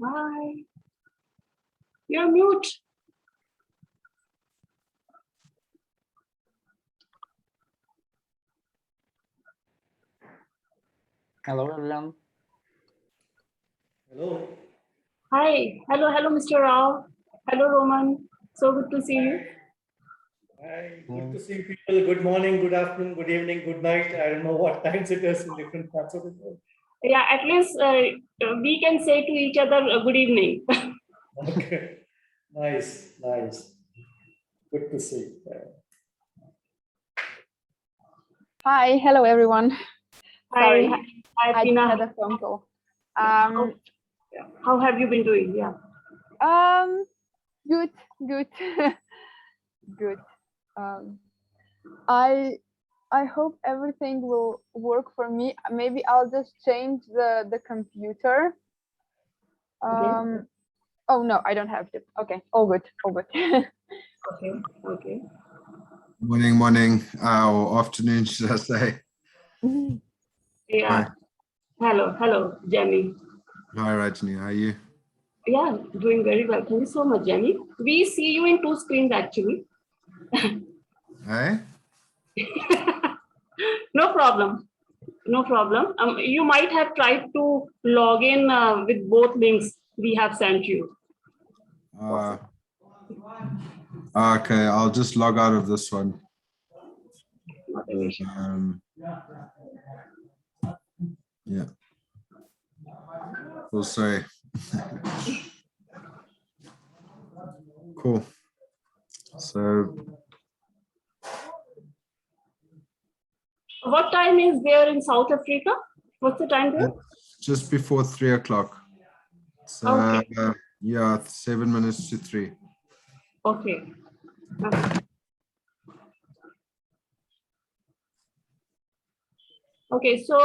Hi. You're mute. Hello, everyone. Hello. Hi. Hello, Mr. Rao. Hello, Roman. So good to see you. Hi. Good to see people. Good morning, good afternoon, good evening, good night. I don't know what times it is in different parts of the world. Yeah, at least we can say to each other good evening. Okay. Nice. Good to see. Hi, hello everyone. Sorry, Hi, I Tina. had a phone call. How have you been doing? Yeah. Good, good. I hope everything will work for me. Maybe I'll just change the computer. Okay. Oh no, I don't have to. Okay, all good. Okay. Morning, or afternoon, should I say? Yeah. Hi. Hello, Jenny. Hi, Rajni. How are you? Yeah, doing very well. Thank you so much, Jenny. We see you in two screens actually. Hey? No problem. You might have tried to log in with both links we have sent you. Okay, I'll just log out of this one. Not an issue. Yeah. Oh, sorry. Cool. So, What time is there in South Africa? What's the time there? just before 3 o'clock. So, Okay. yeah, 7 minutes to 3. Okay. Okay, so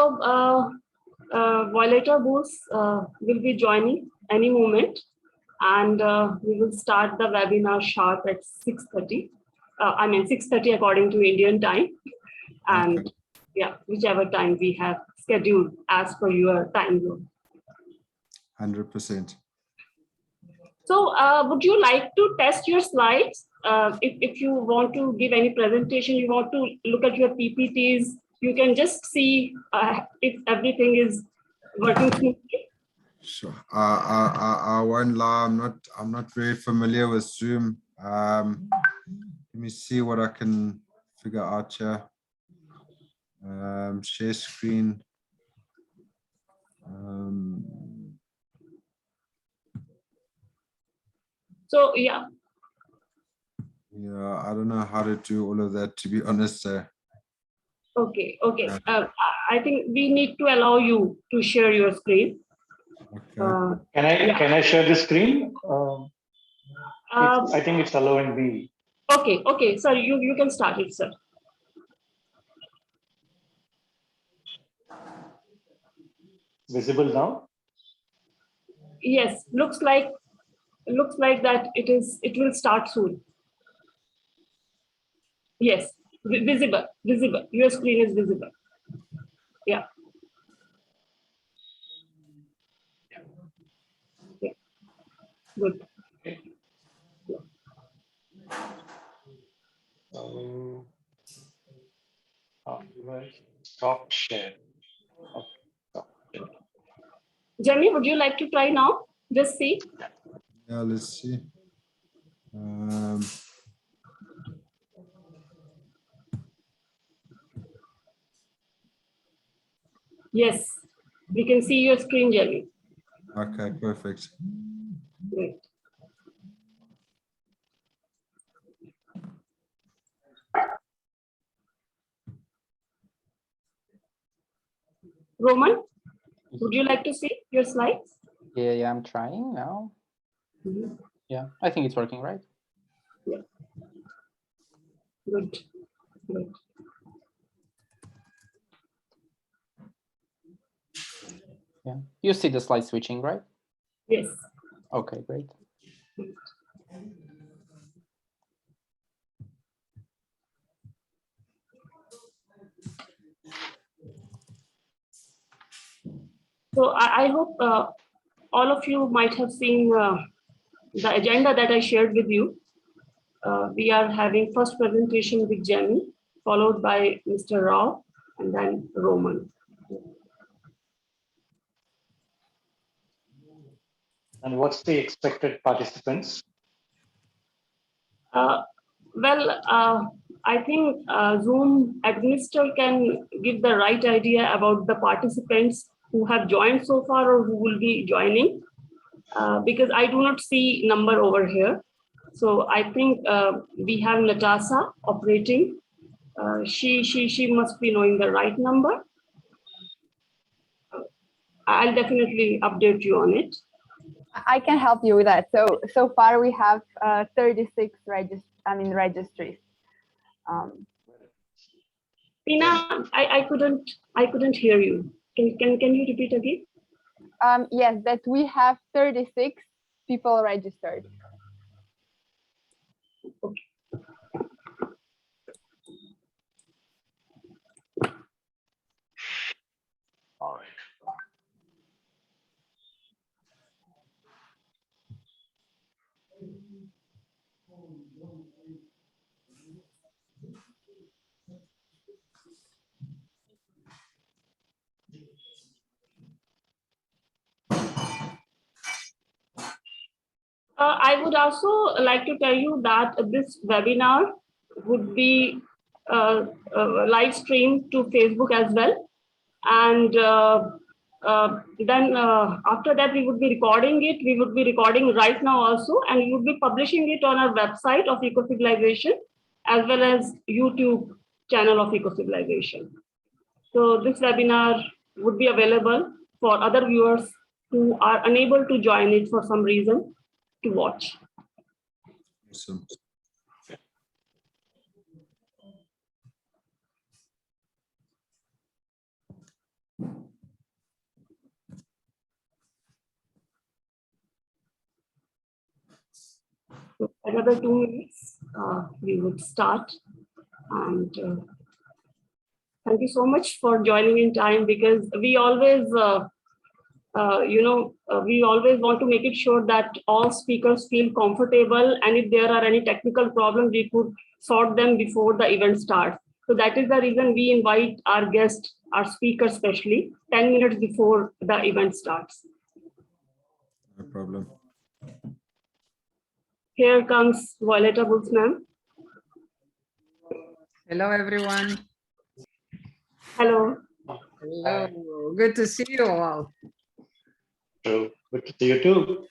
Violator Booth will be joining any moment, and we will start the webinar sharp at 6:30. 6:30 according to Indian time, and Okay. yeah, whichever time we have scheduled as per your time zone. 100%. So would you like to test your slides? If you want to give any presentation, you want to look at your PPTs, you can just see if everything is working smoothly. Sure. I won't lie. I'm not very familiar with Zoom. Let me see what I can figure out here. Share screen. So yeah. Yeah, I don't know how to do all of that, to be honest. Okay. I think we need to allow you to share your screen. Okay. Can I share the screen? I think it's allowing me. Okay. Sorry, you can start it, sir. Visible now? Yes, looks like that it will start soon. Yes, visible. Your screen is visible. Yeah. Good. Stop share. Jamie, would you like to try now? Just see. Yeah, let's see. Yes, we can see your screen, Jamie. Okay, perfect. Great. Roman, would you like to see your slides? Yeah, I'm trying now. Yeah, I think it's working, right? Yeah. Good. Yeah, you see the slide switching, right? Yes. Okay, great. So I hope all of you might have seen the agenda that I shared with you. We are having first presentation with Jamie, followed by Mr. Rao, and then Roman. And what's the expected participants? I think Zoom administrator can give the right idea about the participants who have joined so far or who will be joining, because I do not see number over here. So I think we have Natasha operating. She must be knowing the right number. I'll definitely update you on it. I can help you with that. So far we have 36 registries. Tina, I couldn't hear you. Can you repeat again? Yes, that we have 36 people registered. Okay. All right. I would also like to tell you that this webinar would be live streamed to Facebook as well. And then after that, we would be recording it. We would be recording right now also, and we would be publishing it on our website of Ecocivilisation, as well as YouTube channel of Ecocivilisation. So this webinar would be available for other viewers who are unable to join it for some reason to watch. Awesome. So another 2 minutes, we would start. And thank you so much for joining in time, because we always, we always want to make it sure that all speakers feel comfortable. And if there are any technical problems, we could sort them before the event starts. So that is the reason we invite our guests, our speakers especially, 10 minutes before the event starts. No problem. Here comes Violeta Bulls, ma'am. Hello, everyone. Hello. Hello. Good to see you all. So good to see you too.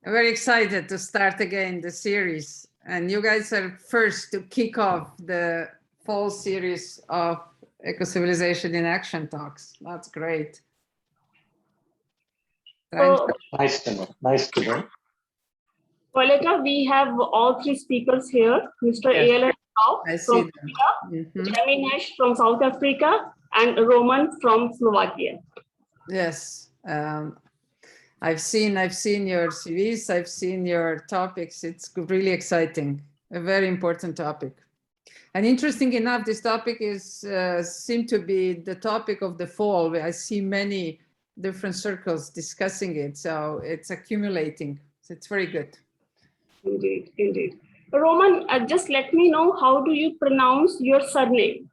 I'm very excited to start again the series. And you guys are first to kick off the fall series of Ecocivilization in Action talks. That's great. So, Nice to know. Nice to know. Violeta, we have all three speakers here, Mr. Yes. A.L. Rao I see from them. India, Jamie Nash from South Africa, and Roman from Slovakia. Yes. I've seen your CVs, I've seen your topics. It's really exciting, a very important topic. And interesting enough, this topic is seem to be the topic of the fall. I see many different circles discussing it, so it's accumulating. So it's very good. Indeed, indeed. Roman, just let me know, how do you pronounce your surname?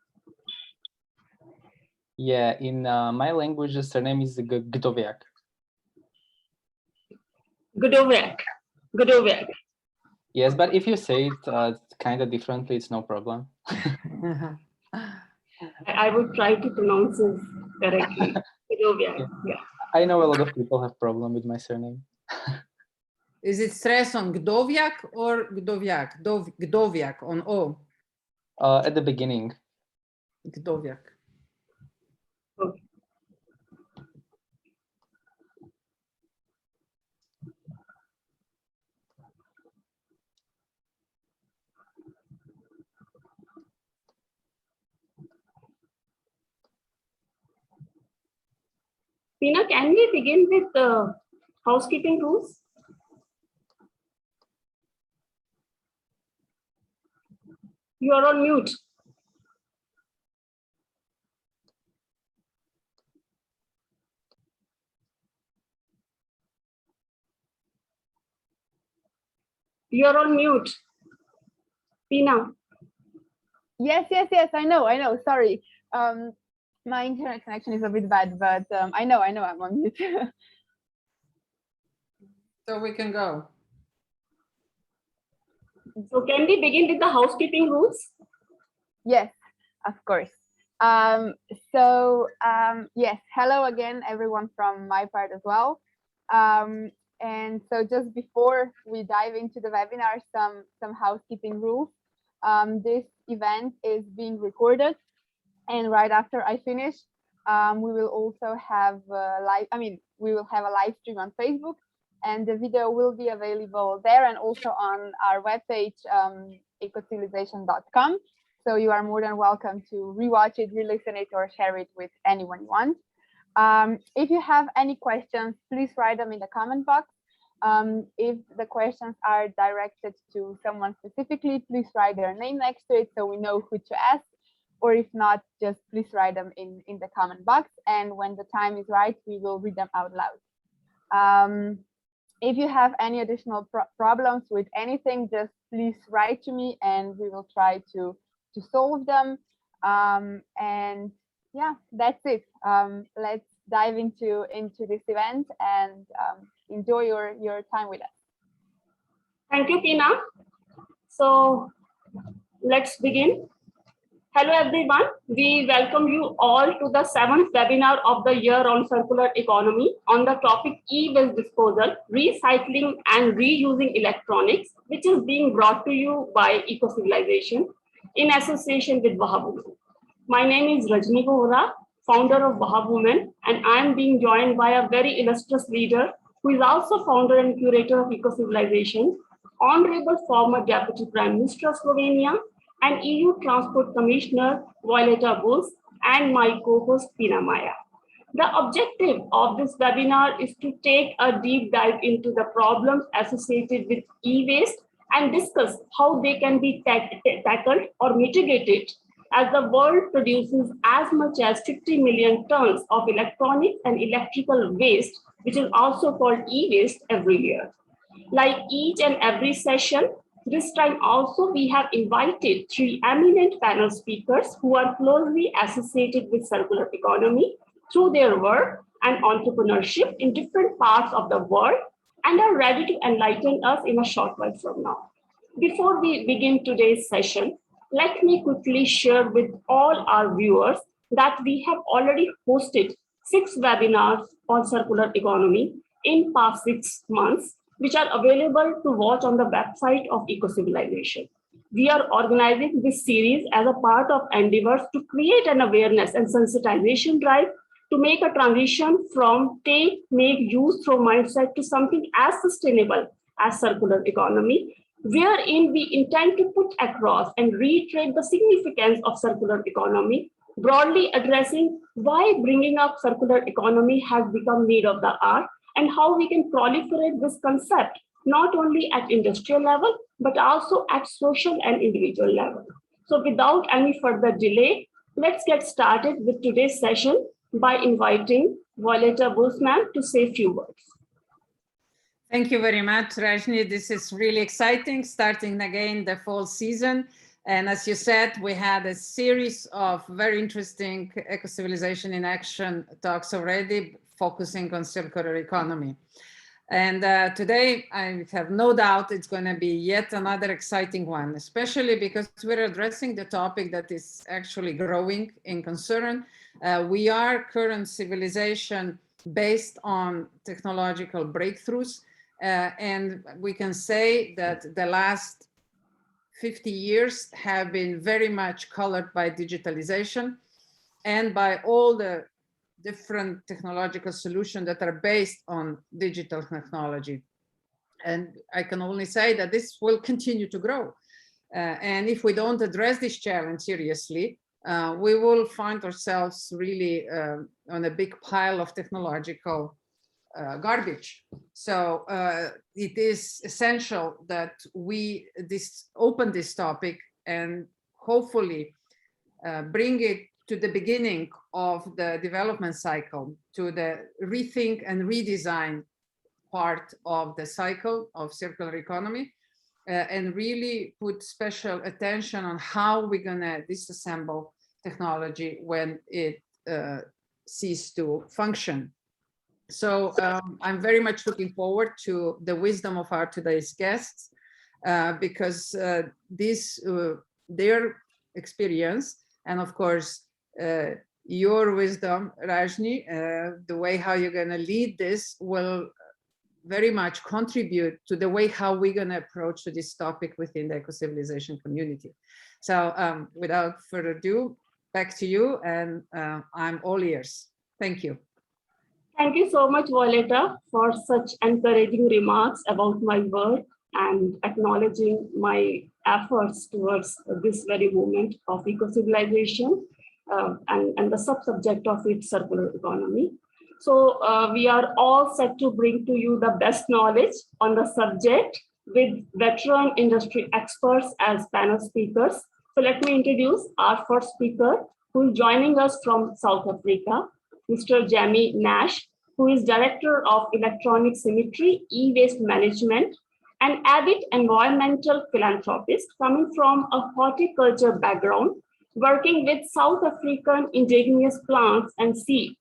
Yeah, in my language, the surname is Godovich. Godovich. Godovich. Yes, but if you say it kind of differently, it's no problem. I would try to pronounce it correctly. Godovich. Yeah. I know a lot of people have problem with my surname. Is it stress on Gdoviak or Gdoviak? Gdoviak on O. At the beginning. Gdoviak. Okay. Tina, can we begin with the housekeeping rules? You are on mute. You're on mute. Tina. Yes, I know. Sorry. My internet connection is a bit bad, but I know I'm on mute. So we can go. So can we begin with the housekeeping rules? Yes, of course. Yes, hello again, everyone from my part as well. And so just before we dive into the webinar, some housekeeping rules. This event is being recorded, and right after I finish, we will also have we will have a live stream on Facebook, and the video will be available there and also on our webpage, ecocivilisation.com. So you are more than welcome to rewatch it, re-listen it, or share it with anyone you want. If you have any questions, please write them in the comment box. If the questions are directed to someone specifically, please write their name next to it so we know who to ask. Or if not, just please write them in the comment box. And when the time is right, we will read them out loud. If you have any additional problems with anything, just please write to me and we will try to solve them. And yeah, that's it. Let's dive into this event and enjoy your time with us. Thank you, Tina. So let's begin. Hello, everyone. We welcome you all to the 7th webinar of the year on circular economy on the topic e-waste disposal, recycling and reusing electronics, which is being brought to you by Ecocivilisation in association with Wahab Women. My name is Rajni Vohra, founder of Wahab Women, and I'm being joined by a very illustrious leader who is also founder and curator of Ecocivilisation, Honorable former Deputy Prime Minister of Slovenia, and EU Transport Commissioner Violeta Bulc, and my co-host Tina Maya. The objective of this webinar is to take a deep dive into the problems associated with e-waste and discuss how they can be tackled or mitigated, as the world produces as much as 50 million tons of electronic and electrical waste, which is also called e-waste, every year. Like each and every session, this time also we have invited 3 eminent panel speakers who are closely associated with circular economy through their work and entrepreneurship in different parts of the world and are ready to enlighten us in a short while from now. Before we begin today's session, let me quickly share with all our viewers that we have already hosted 6 webinars on circular economy in past 6 months, which are available to watch on the website of Ecocivilisation. We are organizing this series as a part of endeavors to create an awareness and sensitization drive to make a transition from take, make, use, throw mindset to something as sustainable as circular economy, wherein we intend to put across and reiterate the significance of circular economy, broadly addressing why bringing up circular economy has become need of the hour, and how we can proliferate this concept not only at industrial level, but also at social and individual level. So without any further delay, let's get started with today's session by inviting Violeta Bulc to say a few words. Thank you very much, Rajni. This is really exciting, starting again the fall season. And as you said, we had a series of very interesting eco-civilization in action talks already, focusing on circular economy. And today, I have no doubt it's going to be yet another exciting one, especially because we're addressing the topic that is actually growing in concern. We are current civilization based on technological breakthroughs. And we can say that the last 50 years have been very much colored by digitalization and by all the different technological solutions that are based on digital technology. And I can only say that this will continue to grow. And if we don't address this challenge seriously, we will find ourselves really on a big pile of technological garbage. So it is essential that we open this topic and hopefully bring it to the beginning of the development cycle, to the rethink and redesign part of the cycle of circular economy, and really put special attention on how we're gonna disassemble technology when it ceases to function. So I'm very much looking forward to the wisdom of our today's guests, because their experience, and of course, your wisdom, Rajni, the way how you're going to lead this will very much contribute to the way how we're going to approach this topic within the eco-civilization community. So without further ado, back to you, and I'm all ears. Thank you. Thank you so much, Violeta, for such encouraging remarks about my work and acknowledging my efforts towards this very movement of eco-civilization and the sub-subject of its circular economy. So we are all set to bring to you the best knowledge on the subject with veteran industry experts as panel speakers. So let me introduce our first speaker, who is joining us from South Africa, Mr. Jamie Nash, who is Director of Electronic Symmetry, E-Waste Management, an avid environmental philanthropist coming from a horticulture background, working with South African indigenous plants and seeds,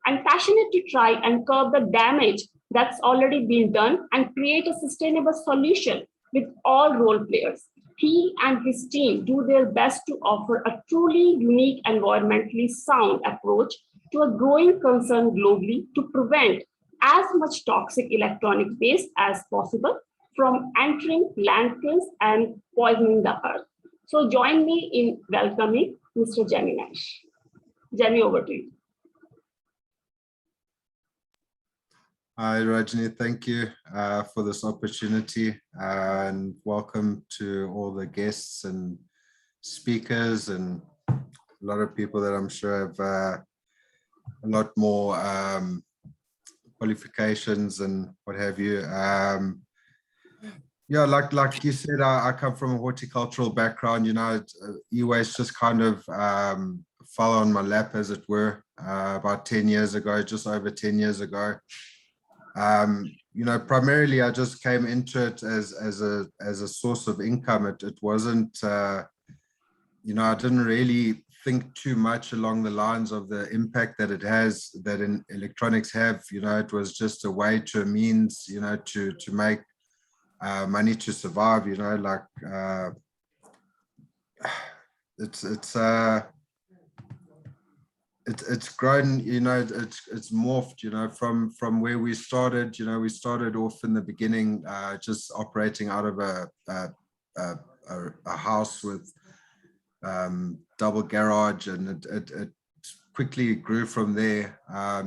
and passionate to try and curb the damage that's already been done and create a sustainable solution with all role players. He and his team do their best to offer a truly unique, environmentally sound approach to a growing concern globally to prevent as much toxic electronic waste as possible from entering landfills and poisoning the earth. So join me in welcoming Mr. Jamie Nash. Jamie, over to you. Hi, Rajni. Thank you for this opportunity, and welcome to all the guests and speakers and a lot of people that I'm sure have a lot more qualifications and what have you. Yeah, like you said, I come from a horticultural background. You know, e-waste just kind of fell on my lap, as it were, about 10 years ago, just over 10 years ago. You know, primarily I just came into it as a source of income. It wasn't, you know, I didn't really think too much along the lines of the impact that it has, that in electronics have. You know, it was just a way, to a means, you know, to make money to survive. You know, like it's grown, you know, it's morphed, you know, from where we started. You know, we started off in the beginning just operating out of a house with double garage, and it quickly grew from there,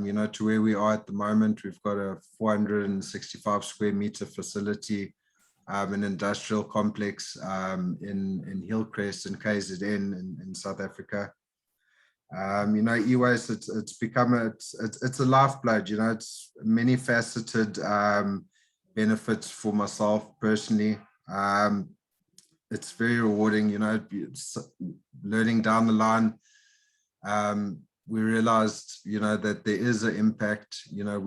you know, to where we are at the moment. We've got a 465 square meter facility, an industrial complex in Hillcrest and KZN in South Africa. You know, e-waste, it's become it's a lifeblood. You know, it's many faceted benefits for myself personally. It's very rewarding. You know, learning down the line, we realized, you know, that there is an impact. You know,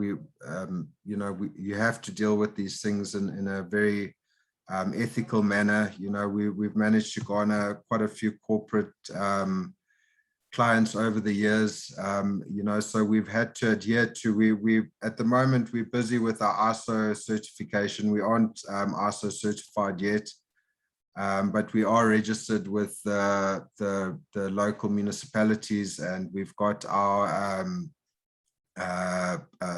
you have to deal with these things in a very ethical manner. You know, we've managed to garner quite a few corporate clients over the years, you know, so we've had to adhere to, we at the moment we're busy with our ISO certification. We aren't ISO certified yet, but we are registered with the local municipalities, and we've got our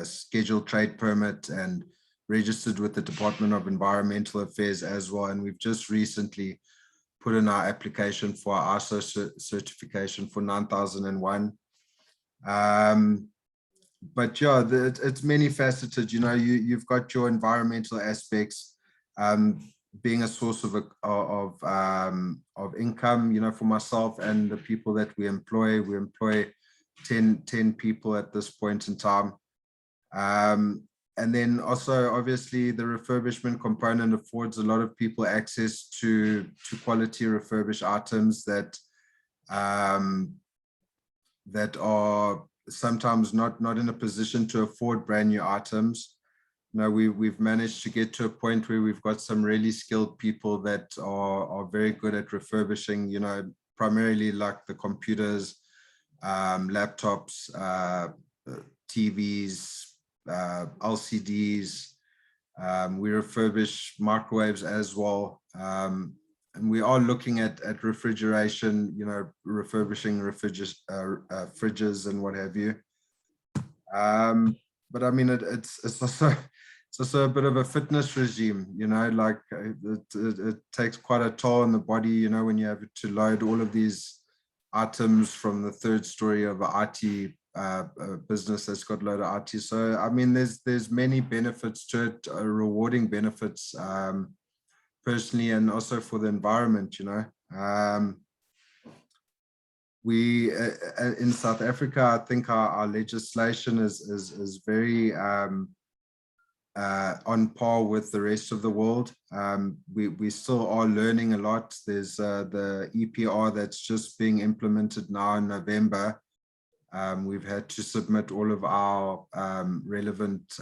scheduled trade permit and registered with the Department of Environmental Affairs as well. And we've just recently put in our application for our ISO certification for 9001. But yeah, it's many faceted. You know, you've got your environmental aspects, being a source of income, you know, for myself and the people that we employ. We employ 10 people at this point in time. And then also, obviously, the refurbishment component affords a lot of people access to quality refurbished items that that are sometimes not in a position to afford brand new items. you know, we've managed to get to a point where we've got some really skilled people that are very good at refurbishing, you know, primarily like the computers, laptops, TVs, LCDs. We refurbish microwaves as well. And we are looking at refrigeration, you know, refurbishing fridges and what have you. But I mean, it's also a bit of a fitness regime, you know, like it takes quite a toll on the body, you know, when you have to load all of these items from the third story of an IT business that's got a load of IT. So, I mean, there's many benefits to it, rewarding benefits, personally, and also for the environment, you know. We in South Africa, I think our legislation is very on par with the rest of the world. We still are learning a lot. There's the EPR that's just being implemented now in November. We've had to submit all of our relevant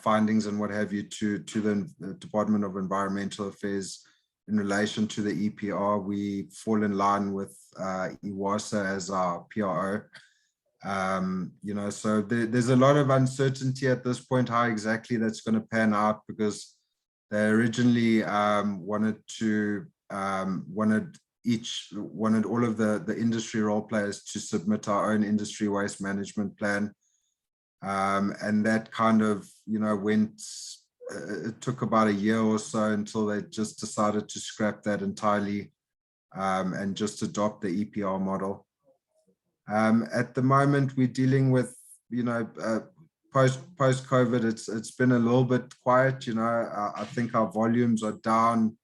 findings and what have you to the Department of Environmental Affairs in relation to the EPR. We fall in line with Iwasa as our PRO. You know, so there's a lot of uncertainty at this point how exactly that's going to pan out, because they originally wanted all of the industry role players to submit our own industry waste management plan. And that kind of, you know, it took about a year or so until they just decided to scrap that entirely and just adopt the EPR model. At the moment, we're dealing with, you know, post-COVID, it's been a little bit quiet, you know. I think our volumes are down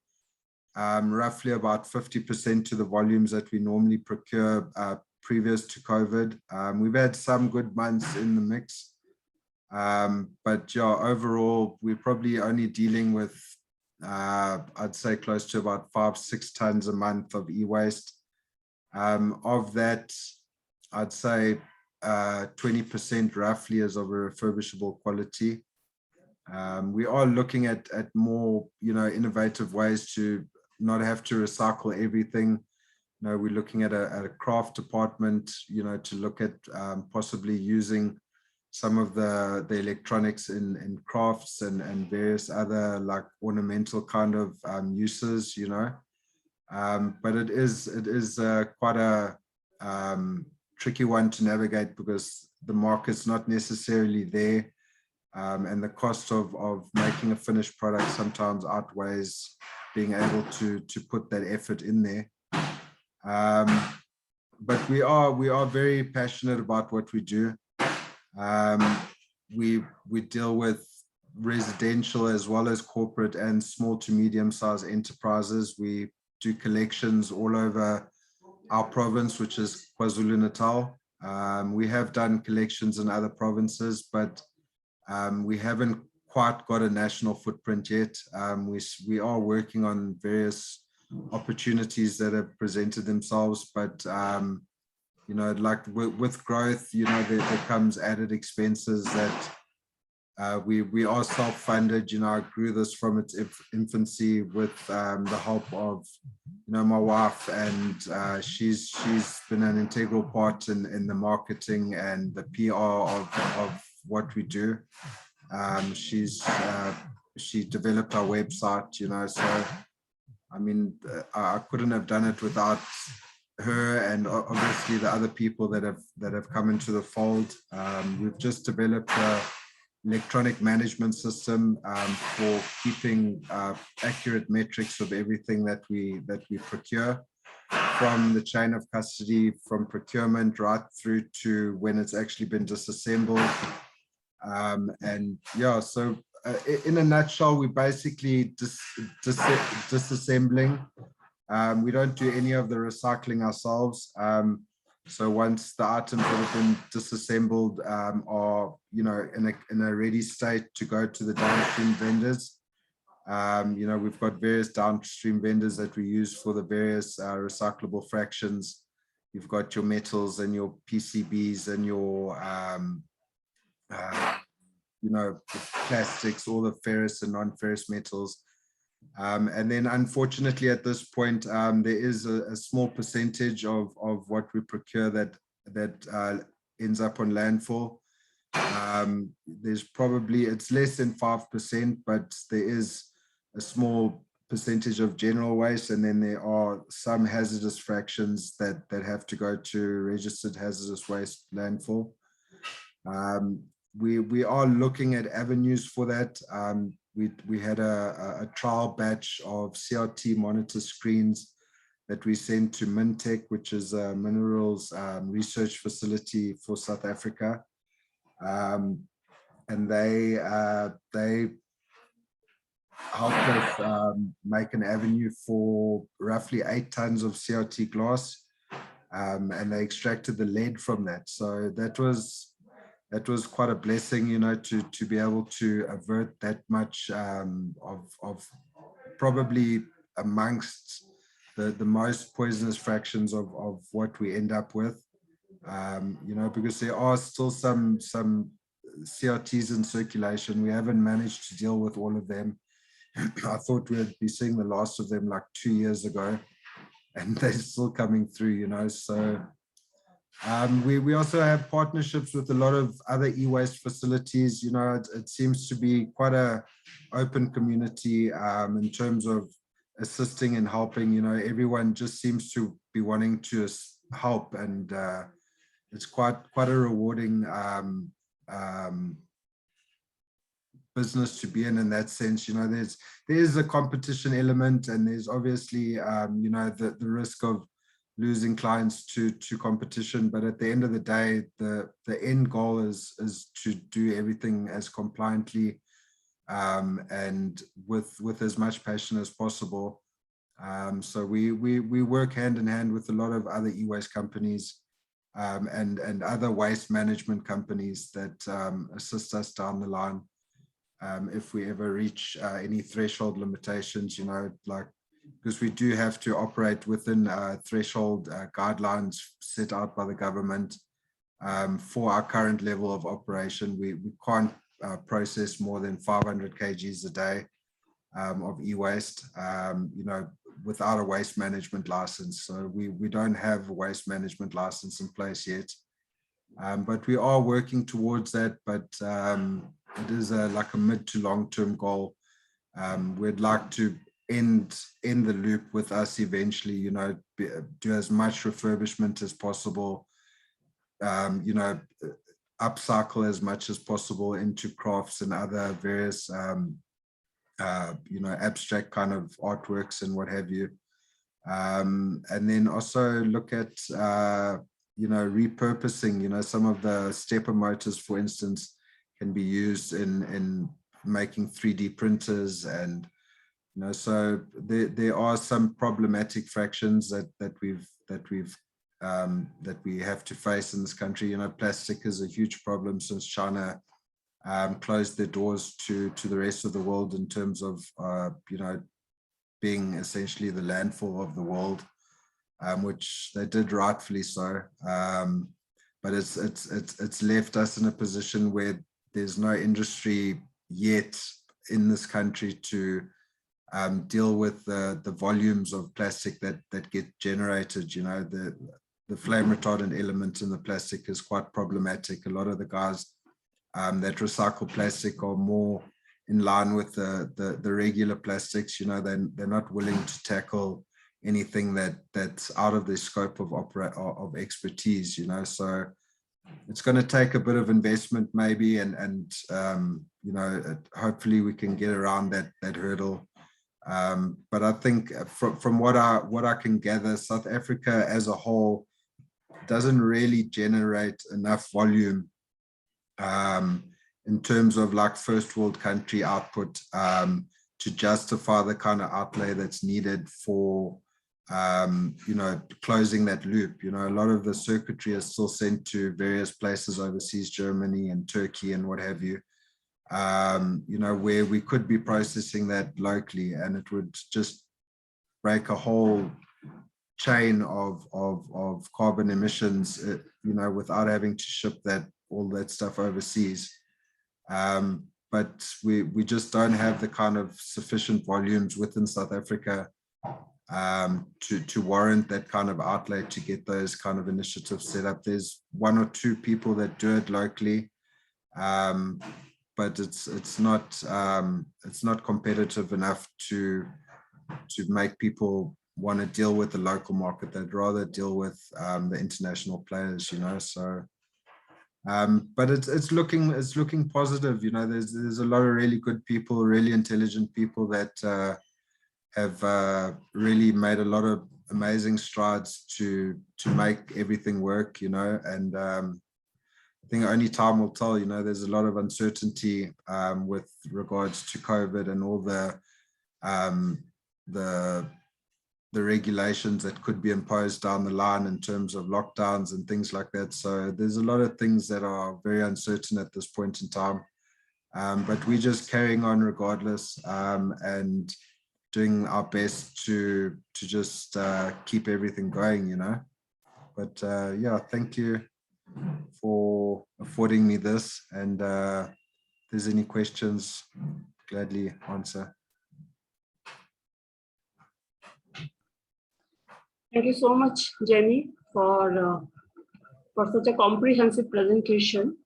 roughly about 50% to the volumes that we normally procure previous to COVID. We've had some good months in the mix. But yeah, overall, we're probably only dealing with, I'd say, close to about 5-6 tons a month of e-waste. Of that, I'd say 20% roughly is of a refurbishable quality. We are looking at more, you know, innovative ways to not have to recycle everything. You know, we're looking at a craft department, you know, to look at possibly using some of the electronics in crafts and various other like ornamental kind of uses, you know. But it is quite a tricky one to navigate, because the market's not necessarily there, and the cost of making a finished product sometimes outweighs being able to put that effort in there. But we are very passionate about what we do. We deal with residential as well as corporate and small to medium-sized enterprises. We do collections all over our province, which is KwaZulu-Natal. We have done collections in other provinces, but we haven't quite got a national footprint yet. We are working on various opportunities that have presented themselves, but you know, like with growth, you know, there comes added expenses that we are self-funded. You know, I grew this from its infancy with the help of, you know, my wife, and she's been an integral part in the marketing and the PR of what we do. She developed our website, you know, so I mean, I couldn't have done it without her, and obviously the other people that have come into the fold. We've just developed an electronic management system for keeping accurate metrics of everything that we procure, from the chain of custody, from procurement right through to when it's actually been disassembled. And yeah, so in a nutshell, we basically disassembling. We don't do any of the recycling ourselves. So once the items that have been disassembled are, you know, in a ready state to go to the downstream vendors, you know, we've got various downstream vendors that we use for the various recyclable fractions. You've got your metals and your PCBs and your you know, plastics, all the ferrous and non-ferrous metals. And then unfortunately at this point, there is a small percentage of what we procure that ends up on landfill. There's probably, it's less than 5%, but there is a small percentage of general waste, and then there are some hazardous fractions that have to go to registered hazardous waste landfill. We are looking at avenues for that. We had a trial batch of CRT monitor screens that we sent to Mintech, which is a minerals research facility for South Africa. And they helped us make an avenue for roughly 8 tons of CRT glass, and they extracted the lead from that. So that was quite a blessing, you know, to be able to avert that much of probably amongst the most poisonous fractions of what we end up with, you know, because there are still some CRTs in circulation. We haven't managed to deal with all of them. I thought we'd be seeing the last of them like 2 years ago, and they're still coming through, you know. So we also have partnerships with a lot of other e-waste facilities. You know, it seems to be quite a open community in terms of assisting and helping. You know, everyone just seems to be wanting to help, and it's quite a rewarding business to be in that sense. You know, there's a competition element, and there's obviously you know, the risk of losing clients to competition, but at the end of the day, the end goal is to do everything as compliantly and with as much passion as possible. So we work hand in hand with a lot of other e-waste companies and other waste management companies that assist us down the line if we ever reach any threshold limitations, you know, like, because we do have to operate within threshold guidelines set out by the government for our current level of operation. We can't process more than 500 kgs a day of e-waste, you know, without a waste management license. So we don't have a waste management license in place yet, but we are working towards that. But it is like a mid to long term goal. We'd like to end the loop with us eventually, you know, do as much refurbishment as possible, you know, upcycle as much as possible into crafts and other various you know, abstract kind of artworks and what have you, and then also look at you know, repurposing. You know, some of the stepper motors, for instance, can be used in making 3D printers, and you know, so there are some problematic fractions that we have to face in this country. You know, plastic is a huge problem since China closed their doors to the rest of the world in terms of you know, being essentially the landfill of the world, which they did rightfully so. But it's left us in a position where there's no industry yet in this country to deal with the volumes of plastic that get generated. You know, the flame retardant element in the plastic is quite problematic. A lot of the guys that recycle plastic are more in line with the regular plastics. You know, they're not willing to tackle anything that's out of their scope of expertise. You know, so it's going to take a bit of investment maybe, and you know, hopefully we can get around that hurdle. But I think from what I can gather, South Africa as a whole doesn't really generate enough volume in terms of like first world country output to justify the kind of outlay that's needed for you know, closing that loop. You know, a lot of the circuitry is still sent to various places overseas, Germany and Turkey and what have you, you know, where we could be processing that locally, and it would just break a whole chain of carbon emissions, you know, without having to ship all that stuff overseas. But we just don't have the kind of sufficient volumes within South Africa to warrant that kind of outlay to get those kind of initiatives set up. There's 1 or 2 people that do it locally, but it's not competitive enough to make people want to deal with the local market. They'd rather deal with the international players, you know. So, but it's looking positive. You know, there's a lot of really good people, really intelligent people that have really made a lot of amazing strides to make everything work, you know. And I think only time will tell. You know, there's a lot of uncertainty with regards to COVID and all the regulations that could be imposed down the line in terms of lockdowns and things like that. So there's a lot of things that are very uncertain at this point in time. But we're just carrying on regardless, and doing our best to just keep everything going, you know. But yeah, thank you for affording me this. And if there's any questions, gladly answer. Thank you so much, Jenny, for such a comprehensive presentation,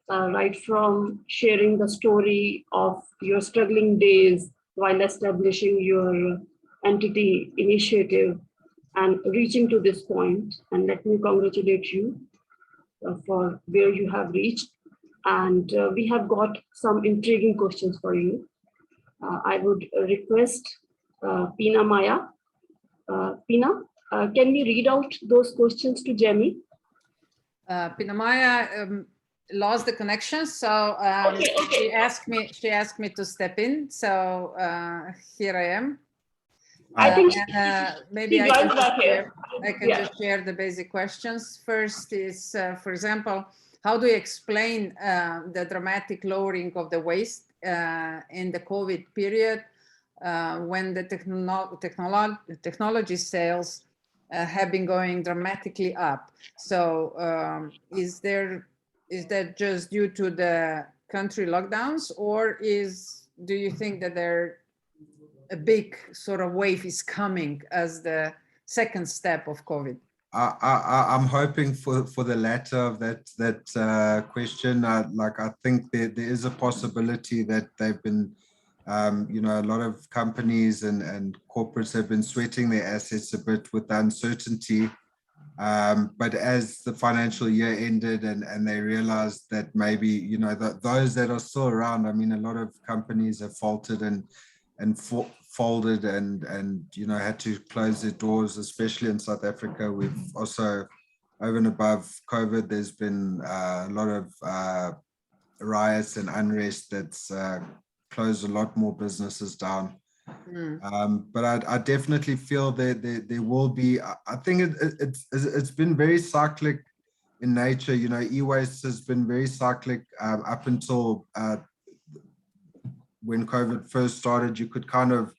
right from sharing the story of your struggling days while establishing your entity initiative and reaching to this point. And let me congratulate you for where you have reached. And we have got some intriguing questions for you. I would request Pina Maya. Pina, can we read out those questions to Jenny? Pina Maya lost the connection, so Okay. she asked me to step in. So here I am. I think maybe I joined can, back here. just share the basic questions. First is, for example, how do you explain the dramatic lowering of the waste in the COVID period when the technology sales have been going dramatically up? So is that just due to the country lockdowns, or do you think that a big sort of wave is coming as the second step of COVID? I'm hoping for the latter of that question. Like, I think there is a possibility that they've been, you know, a lot of companies and corporates have been sweating their assets a bit with the uncertainty. But as the financial year ended and they realized that maybe, you know, those that are still around, I mean, a lot of companies have faltered and folded and you know, had to close their doors, especially in South Africa. We've also, over and above COVID, there's been a lot of riots and unrest that's closed a lot more businesses down. But I definitely feel that there will be, I think it's been very cyclic in nature. You know, e-waste has been very cyclic up until when COVID first started. You could kind of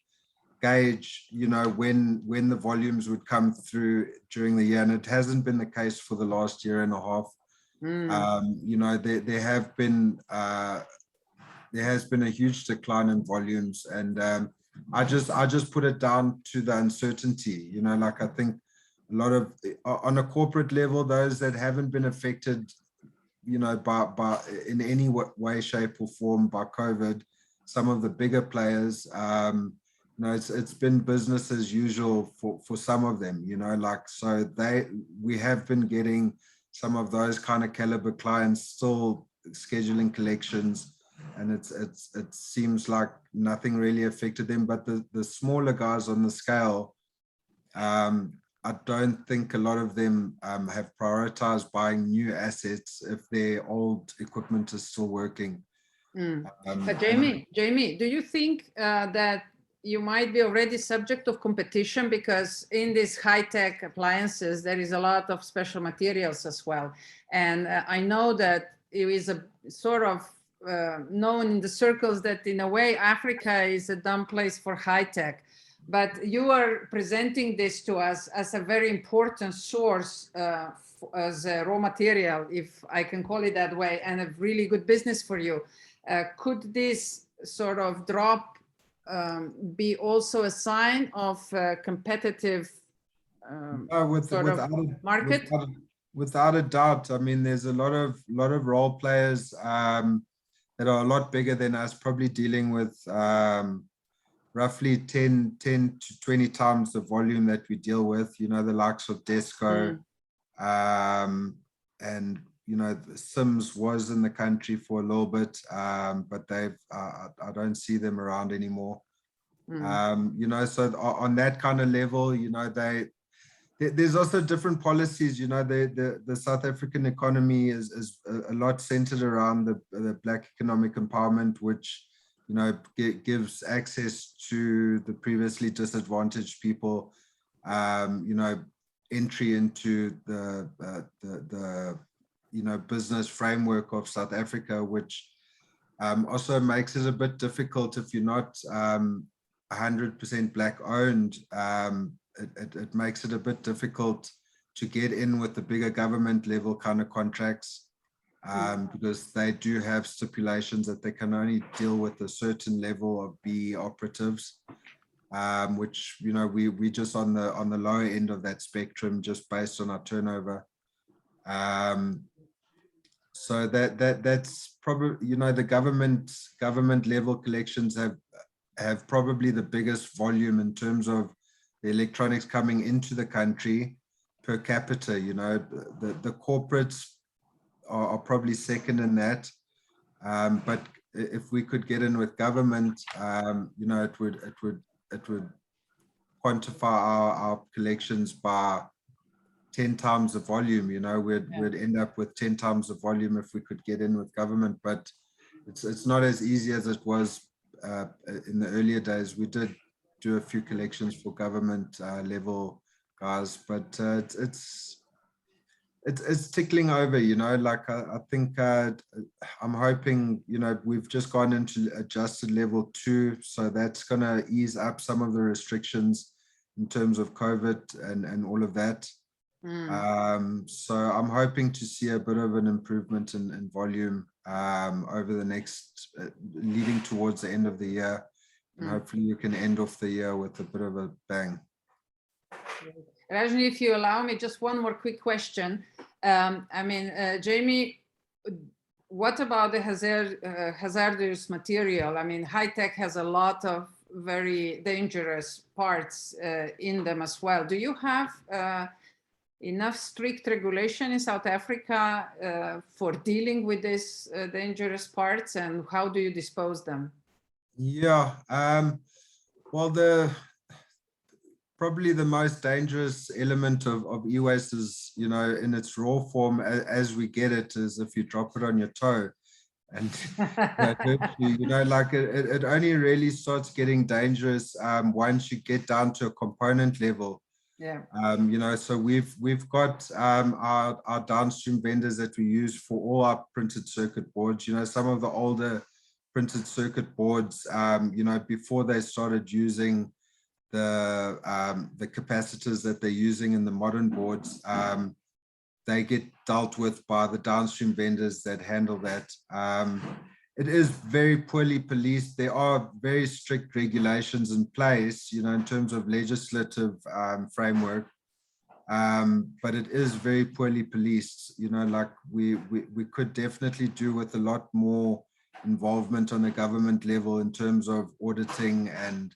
gauge, you know, when the volumes would come through during the year, and it hasn't been the case for the last year and a half. You know, there has been a huge decline in volumes, and I just put it down to the uncertainty. You know, like, I think a lot of, on a corporate level, those that haven't been affected, you know, by in any way, shape or form by COVID, some of the bigger players, you know, it's been business as usual for some of them, you know, like, so we have been getting some of those kind of caliber clients still scheduling collections, and it seems like nothing really affected them. But the smaller guys on the scale, I don't think a lot of them have prioritized buying new assets if their old equipment is still working. But Jamie, do you think that you might be already subject of competition, because in these high-tech appliances there is a lot of special materials as well, and I know that it is a sort of known in the circles that in a way Africa is a dumb place for high-tech, but you are presenting this to us as a very important source as a raw material, if I can call it that way, and a really good business for you. Could this sort of drop be also a sign of competitive market? Without a doubt. I mean, there's a lot of role players that are a lot bigger than us, probably dealing with roughly 10 to 20 times the volume that we deal with, you know, the likes of Desco, and, you know, Sims was in the country for a little bit, but they've, I don't see them around anymore. You know, so on that kind of level, you know, there's also different policies. You know, the South African economy is a lot centered around the Black economic empowerment, which, you know, gives access to the previously disadvantaged people, you know, entry into the you know, business framework of South Africa, which also makes it a bit difficult if you're not 100% Black owned. It makes it a bit difficult to get in with the bigger government level kind of contracts, because they do have stipulations that they can only deal with a certain level of BE operatives, which, you know, we just on the lower end of that spectrum, just based on our turnover. So that's probably, you know, the government level collections have probably the biggest volume in terms of the electronics coming into the country per capita. You know, the corporates are probably second in that, but if we could get in with government, you know, it would quantify our collections by 10 times the volume. You know, we'd end up with 10 times the volume if we could get in with government, but it's not as easy as it was in the earlier days. We did do a few collections for government level guys, but it's tickling over, you know. Like I think I'm hoping, you know, we've just gone into adjusted level 2, so that's going to ease up some of the restrictions in terms of COVID and all of that. So I'm hoping to see a bit of an improvement in volume over the next, leading towards the end of the year. And hopefully you can end off the year with a bit of a bang. Rajni, if you allow me, just one more quick question. I mean, Jamie, what about the hazardous material? I mean, high-tech has a lot of very dangerous parts in them as well. Do you have enough strict regulation in South Africa for dealing with these dangerous parts, and how do you dispose them? Yeah, well, probably the most dangerous element of e-waste is, you know, in its raw form as we get it, is if you drop it on your toe and that hurts you. You know, like it only really starts getting dangerous once you get down to a component level. Yeah. You know, so we've got our downstream vendors that we use for all our printed circuit boards. You know, some of the older printed circuit boards, you know, before they started using the capacitors that they're using in the modern boards, they get dealt with by the downstream vendors that handle that. It is very poorly policed. There are very strict regulations in place, you know, in terms of legislative framework, but it is very poorly policed. You know, like we could definitely do with a lot more involvement on a government level in terms of auditing and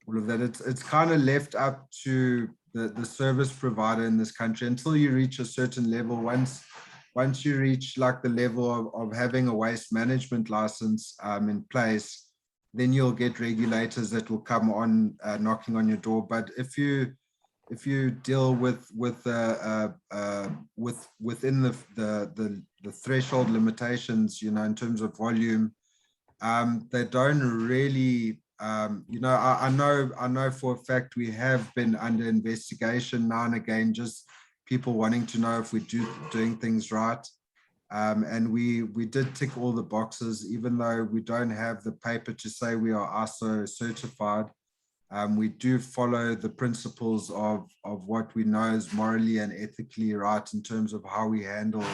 all of that. It's kind of left up to the service provider in this country until you reach a certain level. Once you reach like the level of having a waste management license in place, then you'll get regulators that will come on knocking on your door. But if you deal within the threshold limitations, you know, in terms of volume, they don't really, you know, I know for a fact we have been under investigation now and again, just people wanting to know if we're doing things right. And we did tick all the boxes, even though we don't have the paper to say we are ISO certified. We do follow the principles of what we know is morally and ethically right in terms of how we handle,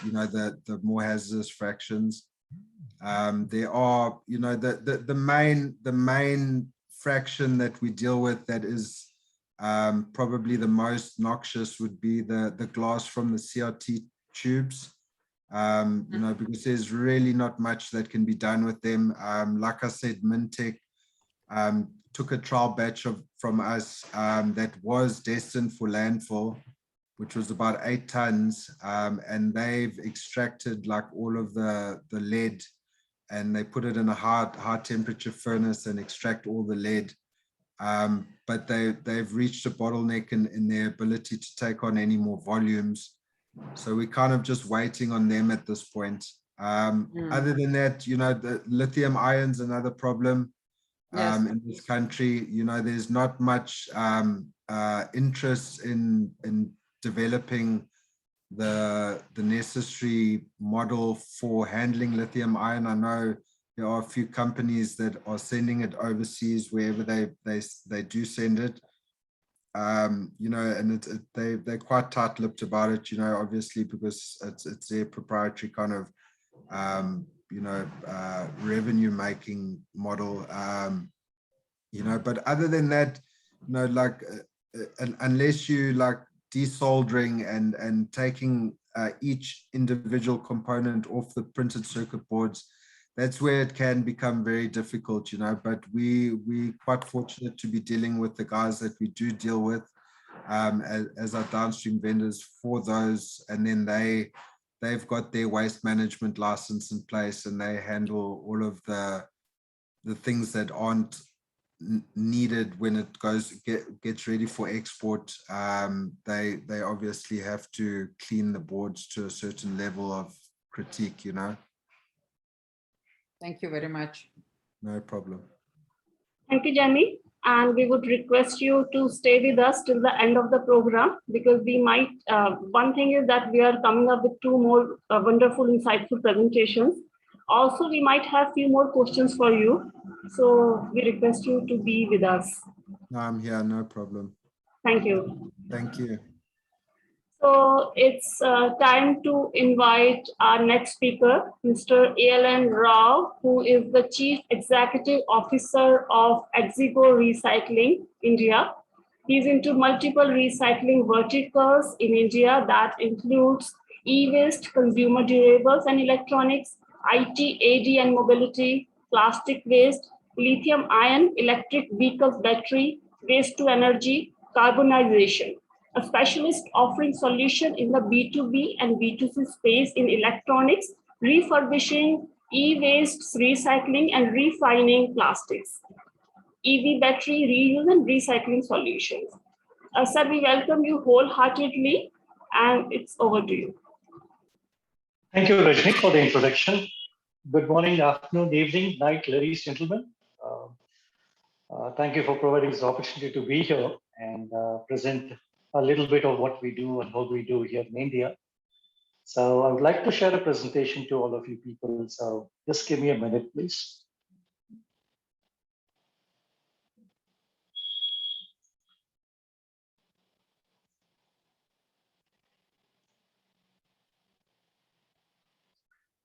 you know, the more hazardous fractions. There are, you know, the main fraction that we deal with that is probably the most noxious would be the glass from the CRT tubes. You know, because there's really not much that can be done with them. Like I said, Mintech took a trial batch from us that was destined for landfill, which was about 8 tons, and they've extracted like all of the lead, and they put it in a high temperature furnace and extract all the lead. But they've reached a bottleneck in their ability to take on any more volumes. So we're kind of just waiting on them at this point. Other than that, you know, the lithium ions another problem in this country. You know, there's not much interest in developing the necessary model for handling lithium ion. I know there are a few companies that are sending it overseas wherever they do send it. You know, and they're quite tight-lipped about it, you know, obviously because it's their proprietary kind of you know, revenue making model, you know. But other than that, you know, like unless you like desoldering and taking each individual component off the printed circuit boards, that's where it can become very difficult, you know. But we're quite fortunate to be dealing with the guys that we do deal with as our downstream vendors for those, and then they've got their waste management license in place, and they handle all of the things that aren't needed when it gets ready for export. They obviously have to clean the boards to a certain level of critique, you know. Thank you very much. No problem. Thank you, Jamie. And we would request you to stay with us till the end of the program, because we might, one thing is that we are coming up with 2 more wonderful, insightful presentations. Also, we might have few more questions for you. So we request you to be with us. No, I'm here, no problem. Thank you. Thank you. So it's time to invite our next speaker, Mr. A.L.N. Rao, who is the Chief Executive Officer of Exigo Recycling, India. He's into multiple recycling verticals in India that includes e-waste, consumer durables and electronics, IT, AD and mobility, plastic waste, lithium-ion, electric vehicles battery, waste to energy, carbonization. A specialist offering solution in the B2B and B2C space in electronics, refurbishing, e-waste, recycling and refining plastics, EV battery reuse and recycling solutions. Sir, we welcome you wholeheartedly, and it's over to you. Thank you, Rajni, for the introduction. Good morning, afternoon, evening, night, ladies, gentlemen. Thank you for providing this opportunity to be here and present a little bit of what we do and what we do here in India. So I would like to share a presentation to all of you people. So just give me a minute, please.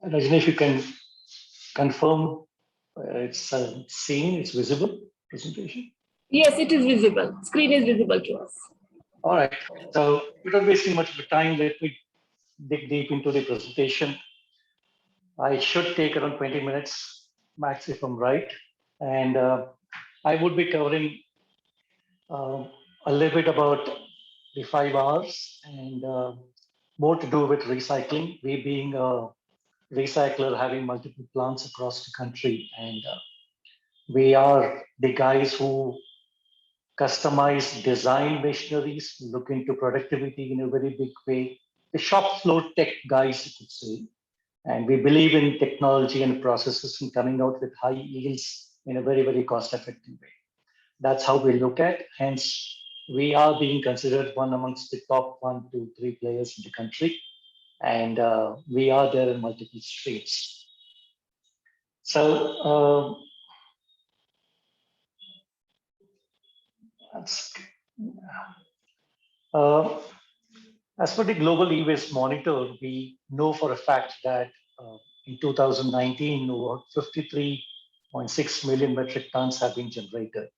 Rajni, if you can confirm it's seen, it's visible presentation. Yes, it is visible. Screen is visible to us. All right. So without wasting much of the time, let me dig deep into the presentation. I should take around 20 minutes max if I'm right. And I would be covering a little bit about the 5 R's and more to do with recycling. We being a recycler having multiple plants across the country, and we are the guys who customize design machineries, look into productivity in a very big way. The shop floor tech guys, you could say. And we believe in technology and processes and coming out with high yields in a very, very cost-effective way. That's how we look at. Hence, we are being considered one amongst the top 1, 2, 3 players in the country. And we are there in multiple streets. So, as per the global e-waste monitor, we know for a fact that in 2019, over 53.6 million metric tons have been generated.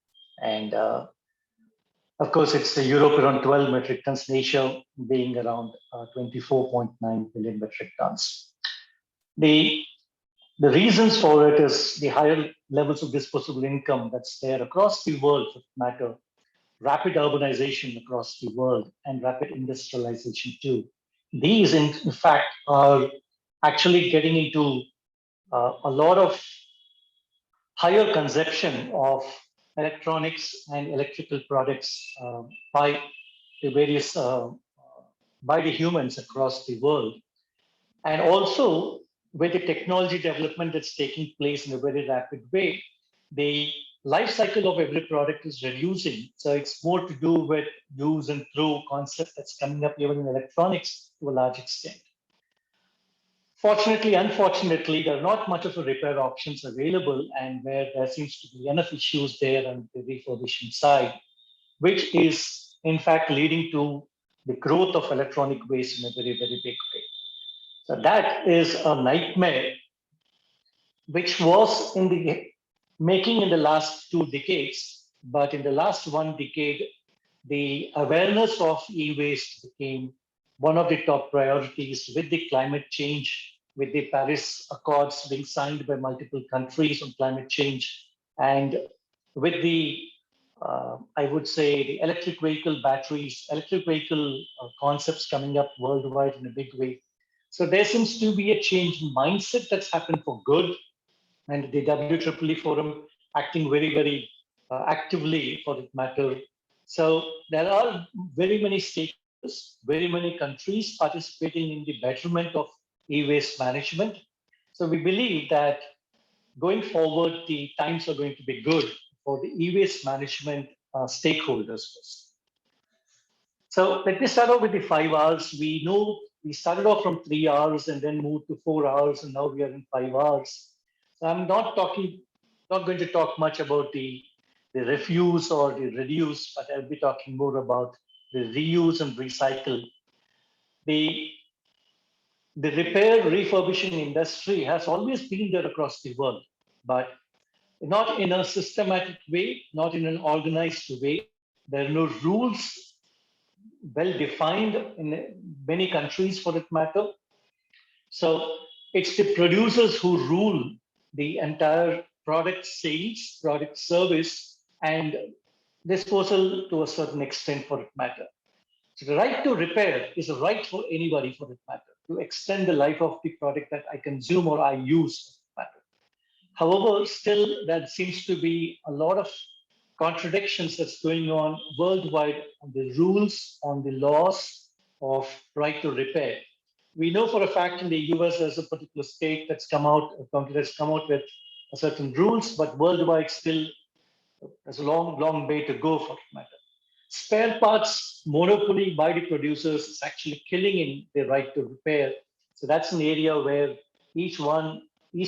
And of course, it's Europe around 12 metric tons, and Asia being around 24.9 million metric tons. The reasons for it is the higher levels of disposable income that's there across the world, for that matter, rapid urbanization across the world, and rapid industrialization too. These, in fact, are actually getting into a lot of higher consumption of electronics and electrical products by the various by the humans across the world, and also with the technology development that's taking place in a very rapid way, the life cycle of every product is reducing. So it's more to do with use and throw concept that's coming up even in electronics to a large extent. Fortunately, unfortunately, there are not much of a repair options available, and where there seems to be enough issues there on the refurbishing side, which is in fact leading to the growth of electronic waste in a very, very big way. So that is a nightmare, which was in the making in the last 2 decades, but in the last 1 decade, the awareness of e-waste became one of the top priorities with the climate change, with the Paris Accords being signed by multiple countries on climate change, and with the, I would say, the electric vehicle batteries, electric vehicle concepts coming up worldwide in a big way. So there seems to be a change in mindset that's happened for good, and the WEEE Forum acting very, very actively for that matter. So there are very many stakeholders, very many countries participating in the betterment of e-waste management. So we believe that going forward, the times are going to be good for the e-waste management stakeholders first. So let me start off with the 5 R's. We know we started off from 3 R's and then moved to 4 R's, and now we are in 5 R's. So I'm not going to talk much about the refuse or the reduce, but I'll be talking more about the reuse and recycle. The repair refurbishing industry has always been there across the world, but not in a systematic way, not in an organized way. There are no rules well defined in many countries for that matter. So it's the producers who rule the entire product sales, product service, and disposal to a certain extent for that matter. So the right to repair is a right for anybody for that matter, to extend the life of the product that I consume or I use for that matter. However, still there seems to be a lot of contradictions that's going on worldwide on the rules, on the laws of right to repair. We know for a fact in the US there's a particular state that's come out, a country that's come out with certain rules, but worldwide still there's a long, long way to go for that matter. Spare parts monopoly by the producers is actually killing in the right to repair. So that's an area where each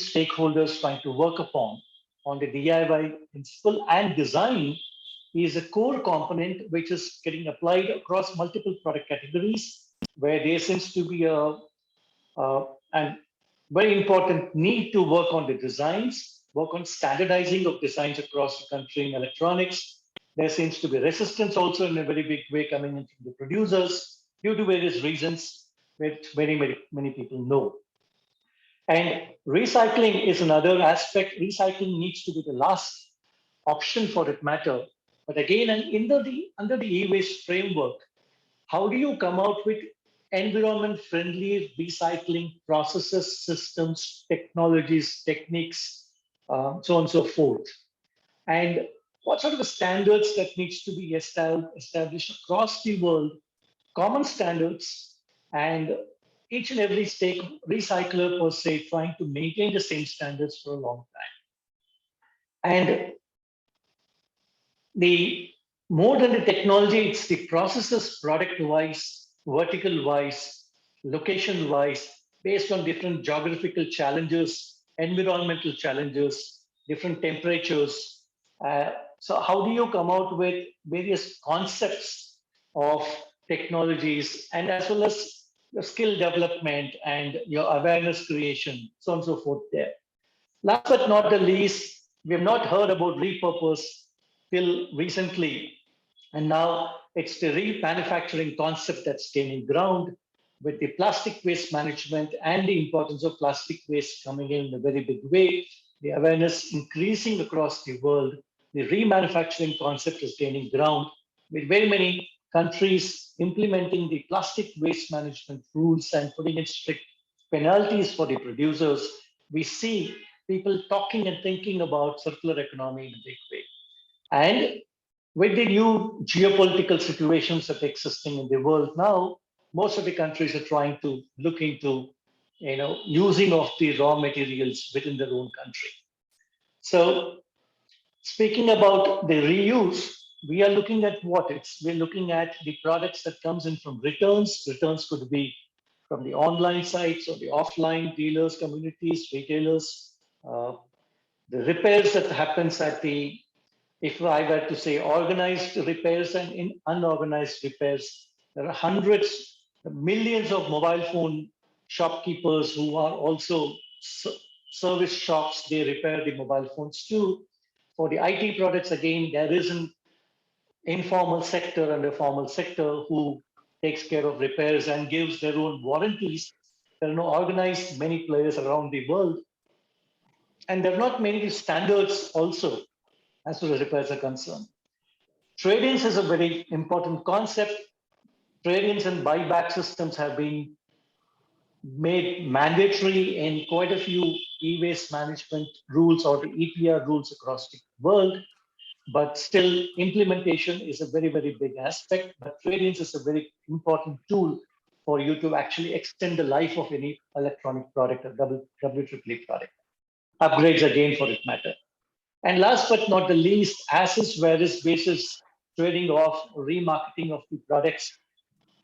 stakeholder is trying to work upon on the DIY principle, and design is a core component which is getting applied across multiple product categories, where there seems to be a very important need to work on the designs, work on standardizing of designs across the country in electronics. There seems to be resistance also in a very big way coming in from the producers due to various reasons, which many people know. And recycling is another aspect. Recycling needs to be the last option for that matter. But again, under the e-waste framework, how do you come out with environment-friendly recycling processes, systems, technologies, techniques, so on and so forth? And what sort of standards that needs to be established across the world, common standards, and each and every recycler per se trying to maintain the same standards for a long time. And the more than the technology, it's the processes, product-wise, vertical-wise, location-wise, based on different geographical challenges, environmental challenges, different temperatures. So how do you come out with various concepts of technologies, and as well as your skill development and your awareness creation, so on and so forth there. Last but not the least, we have not heard about repurpose till recently. And now it's the remanufacturing concept that's gaining ground with the plastic waste management and the importance of plastic waste coming in a very big way, the awareness increasing across the world. The remanufacturing concept is gaining ground with very many countries implementing the plastic waste management rules and putting in strict penalties for the producers. We see people talking and thinking about circular economy in a big way. And with the new geopolitical situations that are existing in the world now, most of the countries are trying to look into, using of the raw materials within their own country. So, speaking about the reuse, we are looking at we're looking at the products that comes in from returns. Returns could be from the online sites or the offline dealers, communities, retailers. The repairs that happens at the, if I were to say organized repairs and in unorganized repairs, there are hundreds, millions of mobile phone shopkeepers who are also service shops. They repair the mobile phones too. For the IT products, again, there is an informal sector and a formal sector who takes care of repairs and gives their own warranties. There are no organized many players around the world. And there are not many standards also as far as repairs are concerned. Trade-ins is a very important concept. Trade-ins and buyback systems have been made mandatory in quite a few e-waste management rules or the EPR rules across the world. But still, implementation is a very, very big aspect. But trade-ins is a very important tool for you to actually extend the life of any electronic product or WEEE product. Upgrades again for that matter. And last but not the least, as is whereas basis trading off, remarketing of the products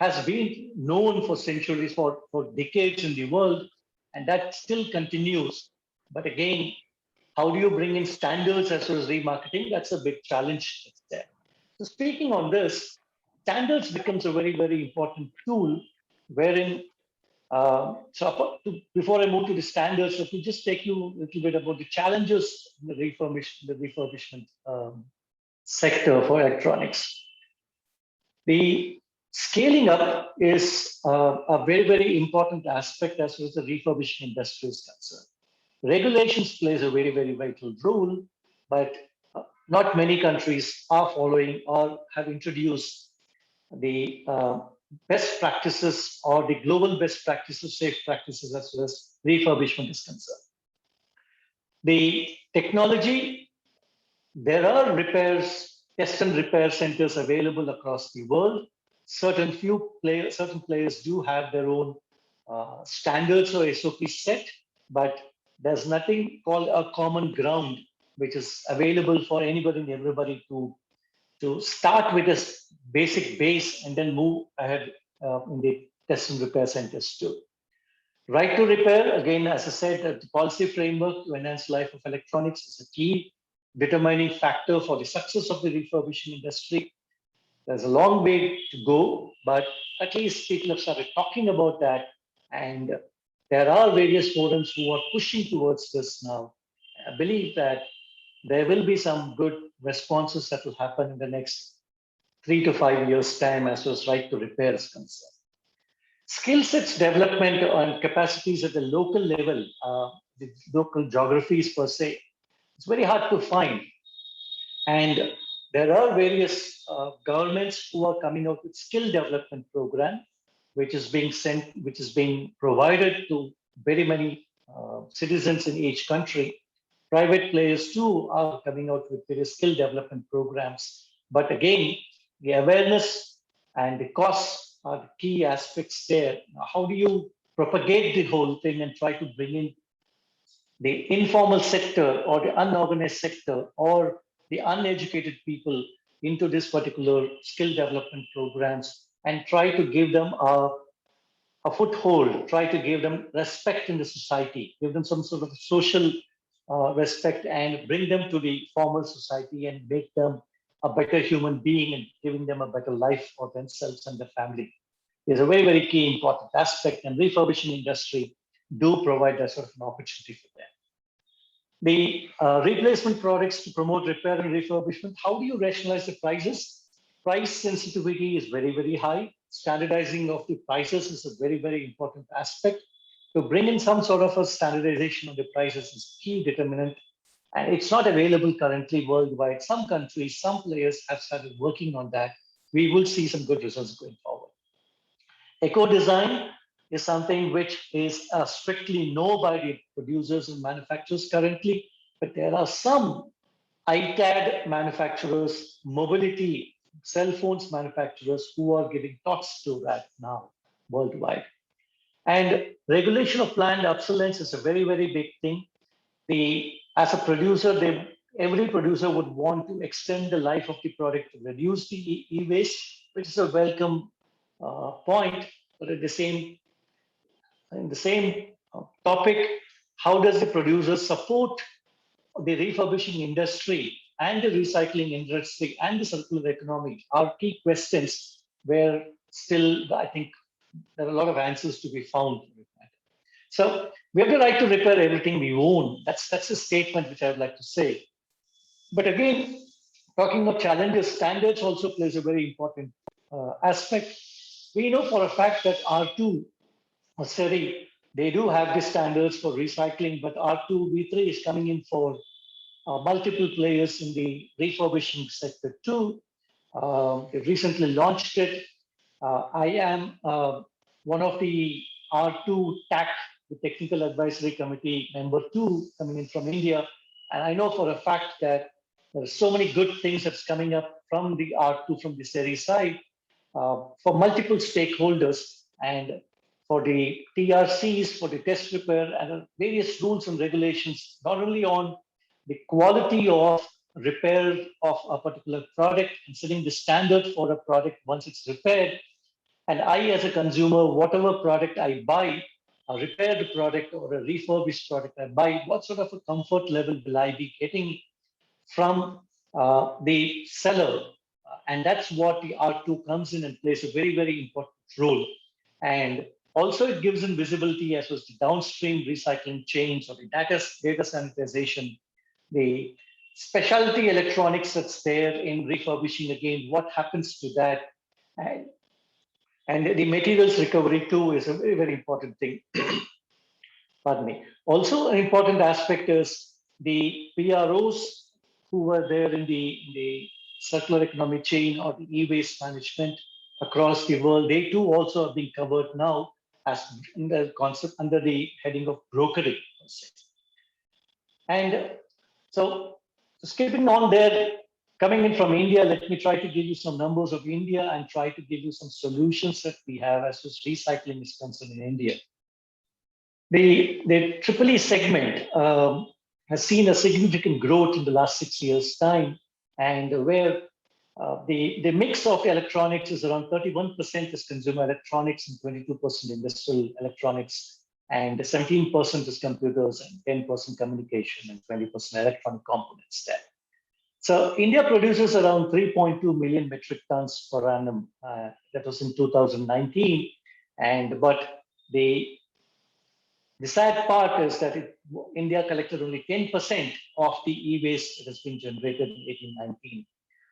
has been known for centuries, for decades in the world, and that still continues. But again, how do you bring in standards as well as remarketing? That's a big challenge that's there. So speaking on this, standards becomes a very, very important tool wherein, before I move to the standards, let me just take you a little bit about the challenges in the refurbishment sector for electronics. The scaling up is a very, very important aspect as far as the refurbishing industry is concerned. Regulations plays a very, very vital role, but not many countries are following or have introduced the best practices or the global best practices, safe practices as far as refurbishment is concerned. The technology, there are test and repair centers available across the world. Certain players do have their own standards or SOP set, but there's nothing called a common ground which is available for anybody and everybody to start with a basic base and then move ahead in the test and repair centers too. Right to repair, again, as I said, the policy framework to enhance life of electronics is a key determining factor for the success of the refurbishing industry. There's a long way to go, but at least people have started talking about that. And there are various forums who are pushing towards this now. I believe that there will be some good responses that will happen in the next 3 to 5 years' time as far as right to repair is concerned. Skill sets development and capacities at the local level, the local geographies per se, it's very hard to find. And there are various governments who are coming out with skill development program, which is being provided to very many citizens in each country. Private players too are coming out with various skill development programs. But again, the awareness and the costs are the key aspects there. Now, how do you propagate the whole thing and try to bring in the informal sector or the unorganized sector or the uneducated people into this particular skill development programs and try to give them a foothold, try to give them respect in the society, give them some sort of social respect and bring them to the formal society and make them a better human being and giving them a better life for themselves and their family. is a very, very key important aspect, and refurbishing industry do provide that sort of an opportunity for them. The replacement products to promote repair and refurbishment, how do you rationalize the prices? Price sensitivity is very, very high. Standardizing of the prices is a very, very important aspect. To bring in some sort of a standardization of the prices is a key determinant, and it's not available currently worldwide. Some countries, some players have started working on that. We will see some good results going forward. Eco-design is something which is strictly known by the producers and manufacturers currently, but there are some ITAD manufacturers, mobility, cell phones manufacturers who are giving talks to that now worldwide. And regulation of planned obsolescence is a very, very big thing. As a producer, every producer would want to extend the life of the product to reduce the e-waste, which is a welcome point, but in the same topic, how does the producer support the refurbishing industry and the recycling industry and the circular economy are key questions where still I think there are a lot of answers to be found. So we have the right to repair everything we own. That's a statement which I would like to say. But again, talking of challenges, standards also plays a very important aspect. We know for a fact that R2 or SERI, they do have the standards for recycling, but R2V3 is coming in for multiple players in the refurbishing sector too. They recently launched it. I am one of the R2 TAC, the Technical Advisory Committee member 2, coming in from India. And I know for a fact that there are so many good things that's coming up from the R2, from the SERI side, for multiple stakeholders and for the TRCs, for the test repair, and various rules and regulations, not only on the quality of repair of a particular product and setting the standard for a product once it's repaired. And I, as a consumer, whatever product I buy, a repaired product or a refurbished product I buy, what sort of a comfort level will I be getting from the seller? And that's what the R2 comes in and plays a very, very important role. And also it gives them visibility as well as the downstream recycling chains or the data sanitization, the specialty electronics that's there in refurbishing, again, what happens to that? And the materials recovery too is a very, very important thing. Pardon me. Also, an important aspect is the PROs who were there in the circular economy chain or the e-waste management across the world. They too also are being covered now as in the concept under the heading of brokering. And so skipping on there, coming in from India, let me try to give you some numbers of India and try to give you some solutions that we have as far as recycling is concerned in India. The EEE segment has seen a significant growth in the last 6 years' time, and where the mix of electronics is around 31% is consumer electronics and 22% industrial electronics, and 17% is computers and 10% communication and 20% electronic components there. So India produces around 3.2 million metric tons per annum. That was in 2019, but the sad part is that India collected only 10% of the e-waste that has been generated in 18-19.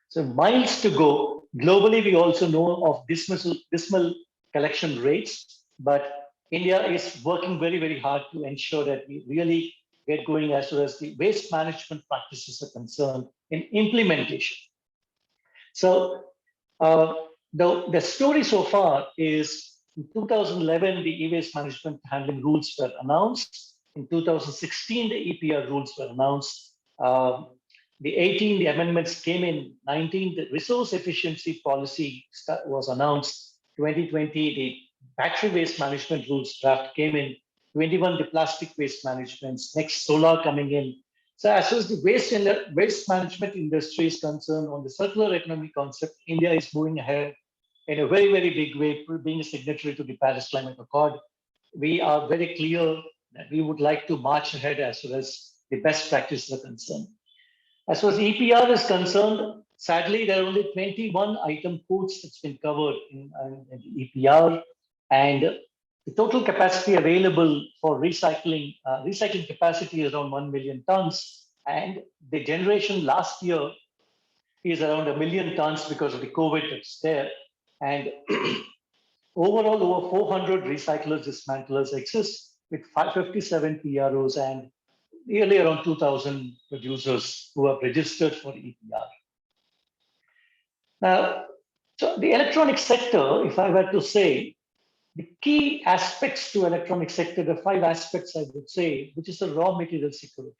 So miles to go. Globally, we also know of dismal collection rates, but India is working very, very hard to ensure that we really get going as far as the waste management practices are concerned in implementation. So the story so far is in 2011, the e-waste management handling rules were announced. In 2016, the EPR rules were announced. The 18, the amendments came in. 19, the resource efficiency policy was announced. 2020, the battery waste management rules draft came in. 21, the plastic waste management. Next, solar coming in. So as far as the waste management industry is concerned, on the circular economy concept, India is moving ahead in a very, very big way, being a signatory to the Paris Climate Accord. We are very clear that we would like to march ahead as far as the best practices are concerned. As far as EPR is concerned, sadly, there are only 21 item codes that's been covered in the EPR, and the total capacity available for recycling capacity is around 1 million tons, and the generation last year is around 1 million tons because of the COVID that's there. And overall, over 400 recyclers, dismantlers exist with 557 PROs and nearly around 2,000 producers who have registered for EPR. Now, so the electronic sector, if I were to say, the key aspects to electronic sector, the 5 aspects I would say, which is the raw material security.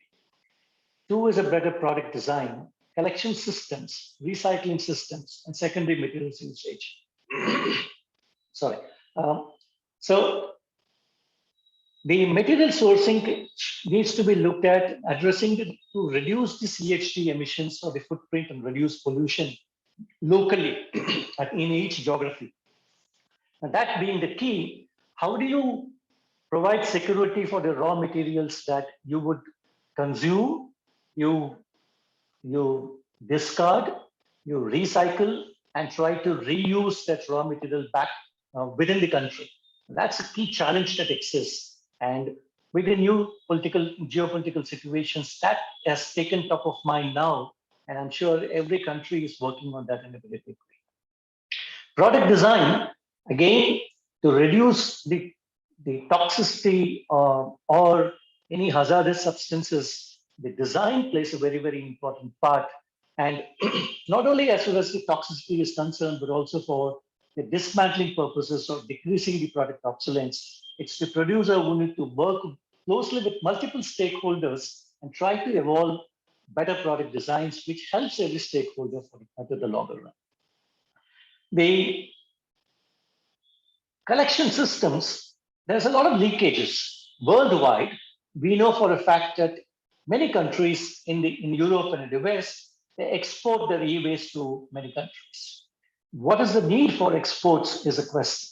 2 is a better product design, collection systems, recycling systems, and secondary materials usage. Sorry. So the material sourcing needs to be looked at addressing to reduce the CHG emissions or the footprint and reduce pollution locally in each geography. And that being the key, how do you provide security for the raw materials that you would consume, you discard, you recycle, and try to reuse that raw material back within the country? That's a key challenge that exists. And with the new geopolitical situations, that has taken top of mind now. And I'm sure every country is working on that in a very big way. Product design, again, to reduce the toxicity or any hazardous substances, the design plays a very, very important part. And not only as far as the toxicity is concerned, but also for the dismantling purposes of decreasing the product obsolescence. It's the producer who need to work closely with multiple stakeholders and try to evolve better product designs, which helps every stakeholder for the longer run. The collection systems, there's a lot of leakages worldwide. We know for a fact that many countries in Europe and in the West, they export their e-waste to many countries. What is the need for exports is a question.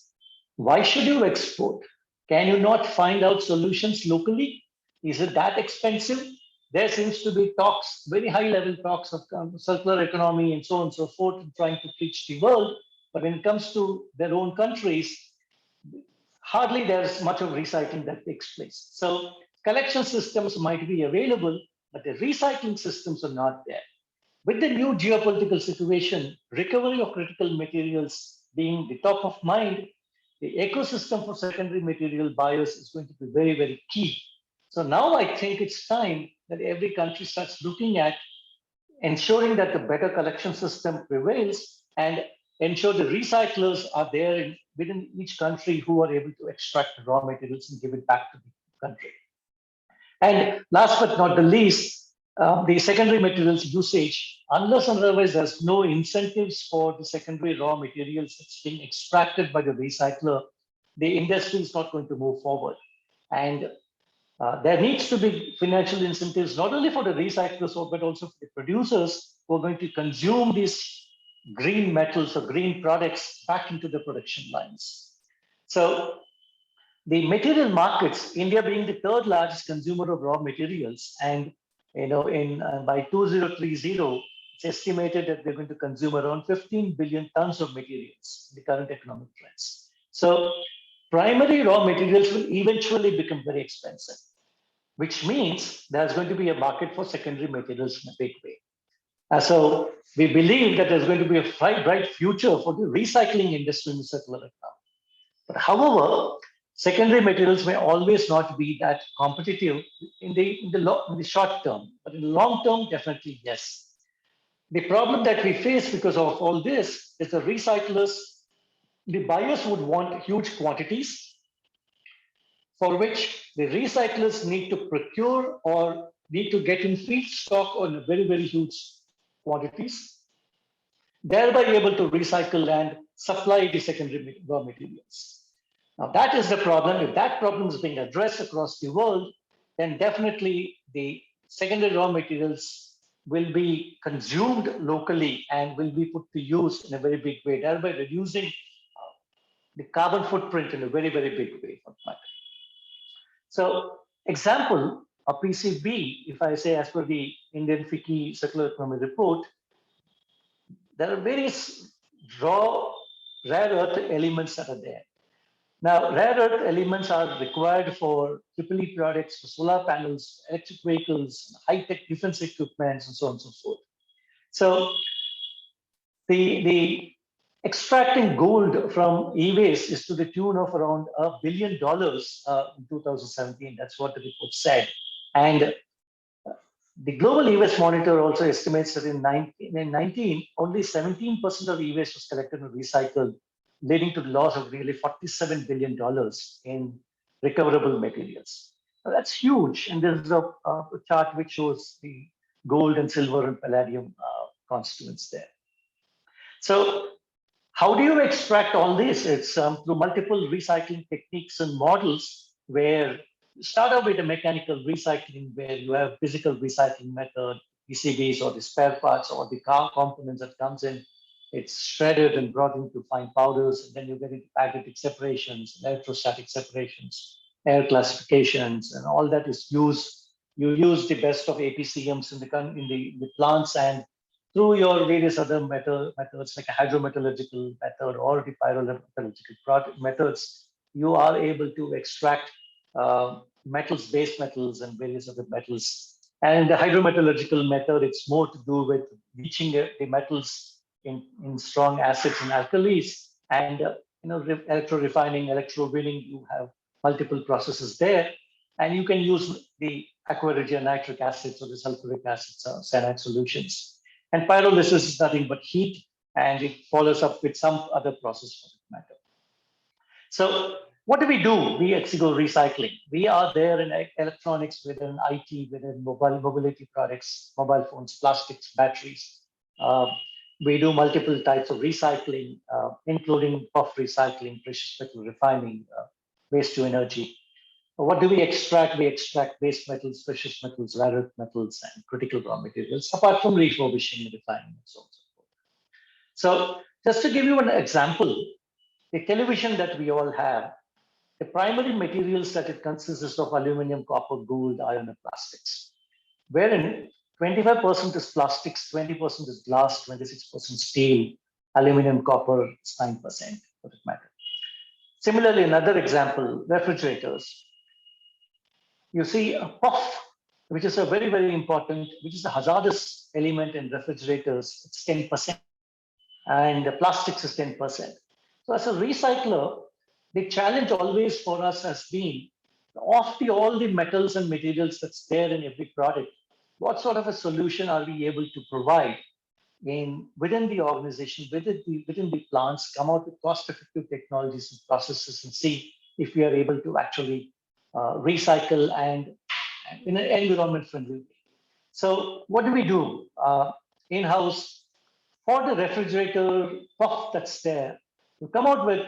Why should you export? Can you not find out solutions locally? Is it that expensive? There seems to be talks, very high level talks of circular economy and so on and so forth, trying to teach the world. But when it comes to their own countries, hardly there's much of recycling that takes place. So collection systems might be available, but the recycling systems are not there. With the new geopolitical situation, recovery of critical materials being the top of mind, the ecosystem for secondary material buyers is going to be very, very key. So now I think it's time that every country starts looking at ensuring that the better collection system prevails and ensure the recyclers are there within each country who are able to extract the raw materials and give it back to the country. And last but not the least, the secondary materials usage, unless and otherwise there's no incentives for the secondary raw materials that's being extracted by the recycler, the industry is not going to move forward. And there needs to be financial incentives, not only for the recyclers, but also for the producers who are going to consume these green metals or green products back into the production lines. So the material markets, India being the 3rd largest consumer of raw materials, and by 2030, it's estimated that we're going to consume around 15 billion tons of materials in the current economic trends. So primary raw materials will eventually become very expensive, which means there's going to be a market for secondary materials in a big way. So we believe that there's going to be a bright future for the recycling industry in the circular economy. But however, secondary materials may always not be that competitive in the short term, but in the long term, definitely yes. The problem that we face because of all this is the recyclers, the buyers would want huge quantities, for which the recyclers need to procure or need to get in feedstock on very, very huge quantities, thereby able to recycle and supply the secondary raw materials. Now that is the problem. If that problem is being addressed across the world, then definitely the secondary raw materials will be consumed locally and will be put to use in a very big way, thereby reducing the carbon footprint in a very, very big way. So example, a PCB, if I say as per the Indian FICCI Circular Economy report, there are various raw rare earth elements that are there. Now, rare earth elements are required for EEE products, for solar panels, electric vehicles, high-tech defense equipment, and so on and so forth. So the extracting gold from e-waste is to the tune of around $1 billion in 2017. That's what the report said. And the Global E-Waste Monitor also estimates that in 2019, only 17% of e-waste was collected and recycled, leading to the loss of nearly $47 billion in recoverable materials. Now, that's huge. And there's a chart which shows the gold and silver and palladium constituents there. So how do you extract all this? It's through multiple recycling techniques and models where you start out with a mechanical recycling where you have physical recycling method, PCBs or the spare parts or the car components that comes in. It's shredded and brought into fine powders, and then you get into magnetic separations, electrostatic separations, air classifications, and all that is used. You use the best of APCMs in the plants, and through your various other methods like a hydrometallurgical method or the pyrometallurgical methods, you are able to extract metals, base metals, and various other metals. And the hydrometallurgical method, it's more to do with leaching the metals in strong acids and alkalis, and electro refining, electro winning. You have multiple processes there, and you can use the aqua regia nitric acids or the sulfuric acids or cyanide solutions. And pyrolysis is nothing but heat, and it follows up with some other process for that matter. So what do? We Exigo Recycling. We are there in electronics, within IT, within mobility products, mobile phones, plastics, batteries. We do multiple types of recycling, including puff recycling, precious metal refining, waste to energy. What do we extract? We extract base metals, precious metals, rare earth metals, and critical raw materials, apart from refurbishing and refining and so on and so forth. So just to give you an example, the television that we all have, the primary materials that it consists of aluminum, copper, gold, iron, and plastics, wherein 25% is plastics, 20% is glass, 26% steel, aluminum, copper is 9% for that matter. Similarly, another example, refrigerators. You see a puff, which is a very, very important, which is a hazardous element in refrigerators, it's 10%, and the plastics is 10%. So as a recycler, the challenge always for us has been, of all the metals and materials that's there in every product, what sort of a solution are we able to provide within the organization, within the plants, come out with cost-effective technologies and processes, and see if we are able to actually recycle and in an environment-friendly way. So what do we do in-house for the refrigerator puff that's there? We come out with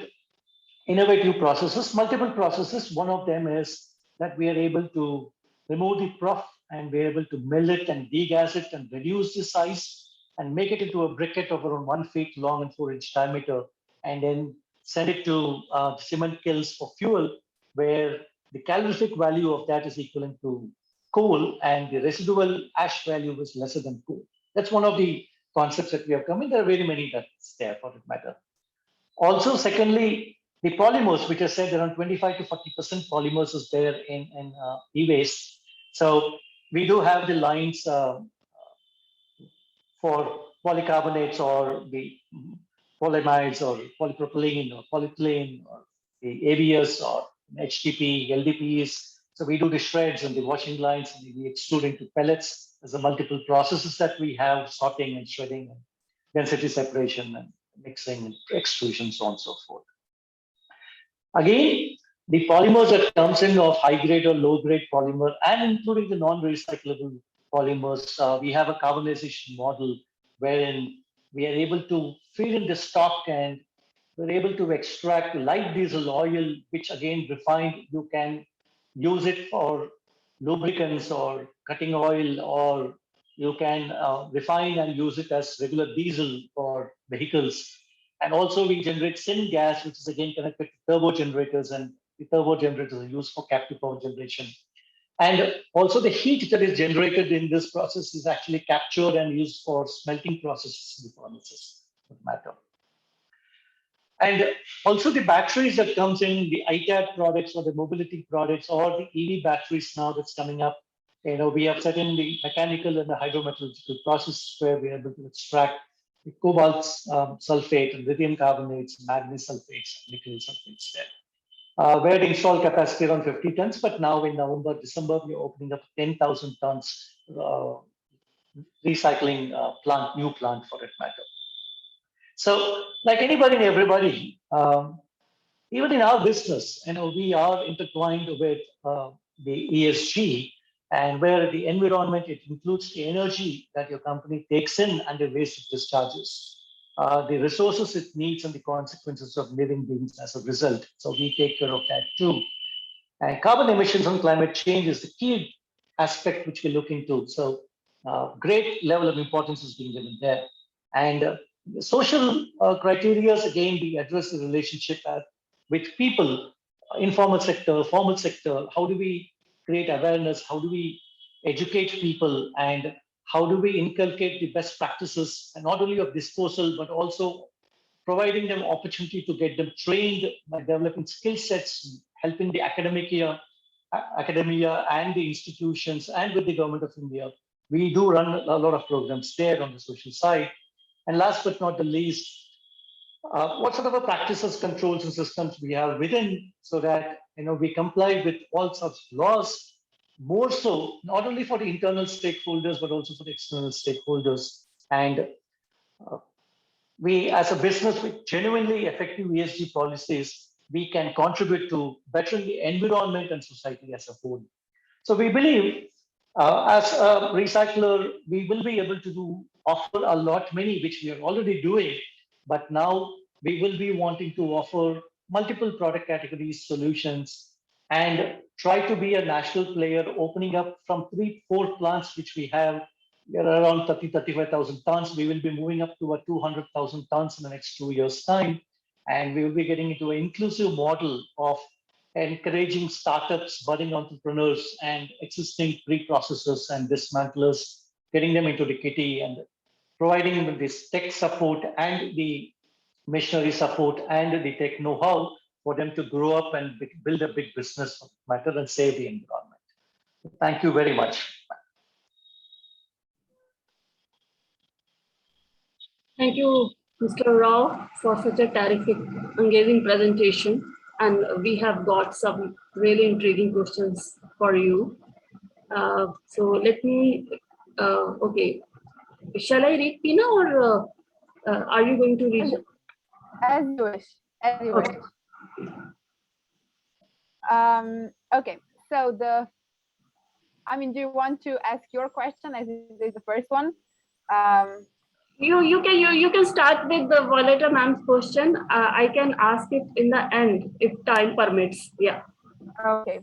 innovative processes, multiple processes. One of them is that we are able to remove the puff, and we're able to mill it and degas it and reduce the size and make it into a briquette of around 1 feet long and 4-inch diameter, and then send it to cement kilns for fuel, where the calorific value of that is equivalent to coal, and the residual ash value is lesser than coal. That's one of the concepts that we have come in. There are very many that's there for that matter. Also, secondly, the polymers, which I said around 25 to 40% polymers is there in e-waste. So we do have the lines for polycarbonates or the polyamides or polypropylene or polyethylene or the ABS or HDP, LDPs. So we do the shreds and the washing lines, and we extrude into pellets. There's a multiple processes that we have: sorting and shredding, and density separation, and mixing, and extrusion, so on and so forth. Again, the polymers that comes in of high-grade or low-grade polymer, and including the non-recyclable polymers, we have a carbonization model wherein we are able to feed in the stock, and we're able to extract light diesel oil, which again refined, you can use it for lubricants or cutting oil, or you can refine and use it as regular diesel for vehicles. And also we generate syngas, which is again connected to turbo generators, and the turbo generators are used for captive power generation. And also the heat that is generated in this process is actually captured and used for smelting processes in the furnaces. for that matter. And also the batteries that comes in, the ITAD products or the mobility products or the EV batteries now that's coming up. We have set in the mechanical and the hydrometallurgical process where we are able to extract the cobalt sulfate and lithium carbonates, manganese sulfates, nickel sulfates there. Where the installed capacity around 50 tons, but now in November, December, we're opening up 10,000 tons recycling plant, new plant for that matter. So like anybody and everybody, even in our business, we are intertwined with the ESG, and where the environment, it includes the energy that your company takes in and the waste it discharges, the resources it needs and the consequences of living beings as a result. So we take care of that too. And carbon emissions and climate change is the key aspect which we look into. So great level of importance is being given there. And the social criteria, again, we address the relationship with people, informal sector, formal sector. How do we create awareness? How do we educate people? And how do we inculcate the best practices, and not only of disposal, but also providing them opportunity to get them trained by developing skill sets, helping the academia and the institutions and with the government of India. We do run a lot of programs there on the social side. And last but not the least, what sort of a practices, controls, and systems we have within, so that we comply with all sorts of laws, more so not only for the internal stakeholders but also for the external stakeholders. And we, as a business with genuinely effective ESG policies, we can contribute to bettering the environment and society as a whole. So we believe, as a recycler, we will be able to offer a lot many, which we are already doing, but now we will be wanting to offer multiple product categories, solutions, and try to be a national player, opening up from 3-4 plants, which we have. We are around 35,000 tons. We will be moving up to 200,000 tons in the next 2 years' time. And we will be getting into an inclusive model of encouraging startups, budding entrepreneurs, and existing pre-processors and dismantlers, getting them into the kitty and providing them with this tech support and the machinery support and the tech know-how for them to grow up and build a big business for that matter and save the environment. Thank you very much. Thank you, Mr. Rao, for such a terrific, engaging presentation. And we have got some really intriguing questions for you. So let me, okay. Shall I read, Tina, or are you going to read? As you wish, as you wish. Okay, so do you want to ask your question as it is the first one? You can start with the Violeta ma'am's question. I can ask it in the end if time permits. Yeah. Okay.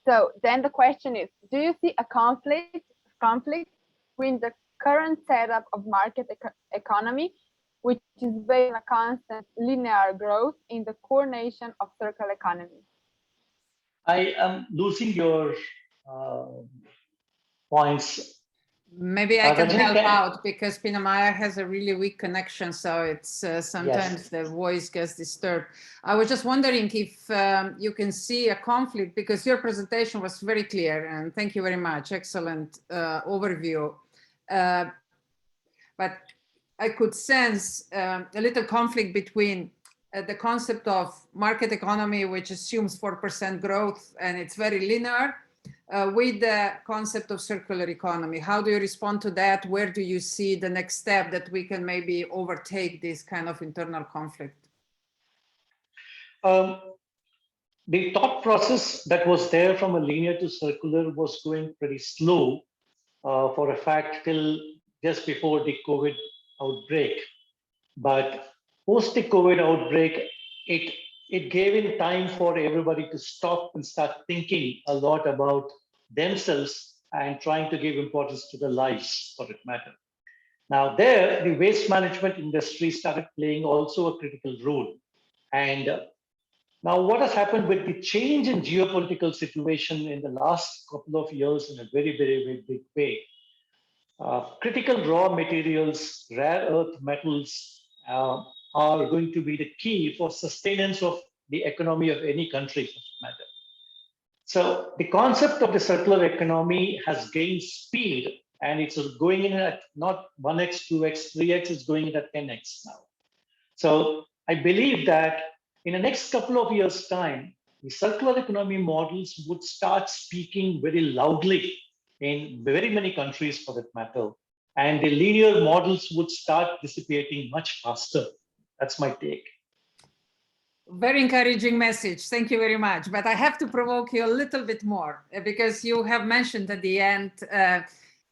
So then the question is: do you see a conflict between the current setup of market economy, which is based on a constant linear growth, in the coordination of circular economy? I am losing your points. Maybe I can help out, because Pinamaya has a really weak connection, so it's sometimes the voice gets disturbed. I was just wondering if you can see a conflict, because your presentation was very clear, and thank you very much. Excellent overview. But I could sense a little conflict between the concept of market economy, which assumes 4% growth and it's very linear, with the concept of circular economy. How do you respond to that? Where do you see the next step that we can maybe overtake this kind of internal conflict? The thought process that was there from a linear to circular was going pretty slow for a fact till just before the COVID outbreak. But post the COVID outbreak, it gave in time for everybody to stop and start thinking a lot about themselves and trying to give importance to their lives, for that matter. Now there, the waste management industry started playing also a critical role. And now what has happened with the change in geopolitical situation in the last couple of years in a very, very, very big way, critical raw materials, rare earth metals are going to be the key for sustenance of the economy of any country, for that matter. So the concept of the circular economy has gained speed, and it's going in at not 1x, 2x, 3x, it's going in at 10x now. So I believe that in the next couple of years' time, the circular economy models would start speaking very loudly in very many countries, for that matter, and the linear models would start dissipating much faster. That's my take. Very encouraging message. Thank you very much. But I have to provoke you a little bit more because you have mentioned at the end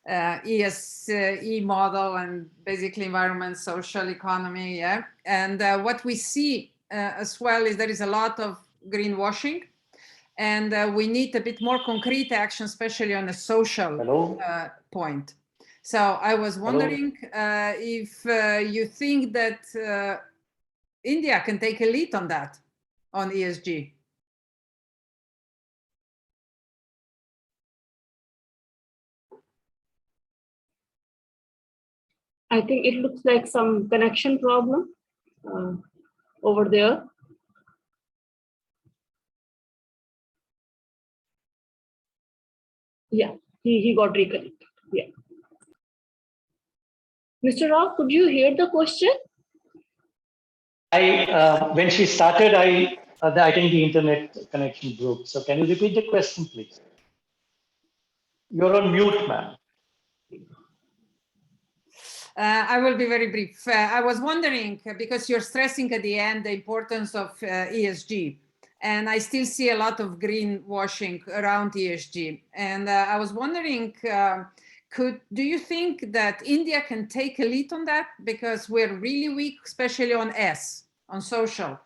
ESE model and basically environment, social economy. Yeah. And what we see as well is there is a lot of greenwashing, and we need a bit more concrete action, especially on a social point. So I was wondering if you think that India can take a lead on that, on ESG. I think it looks like some connection problem over there. Yeah, he got reconnected. Yeah. Mr. Rao, could you hear the question? When she started, I think the internet connection broke. So can you repeat the question, please? You're on mute, ma'am. I will be very brief. I was wondering, because you're stressing at the end the importance of ESG, and I still see a lot of greenwashing around ESG. And I was wondering, do you think that India can take a lead on that? Because we're really weak, especially on S, on social.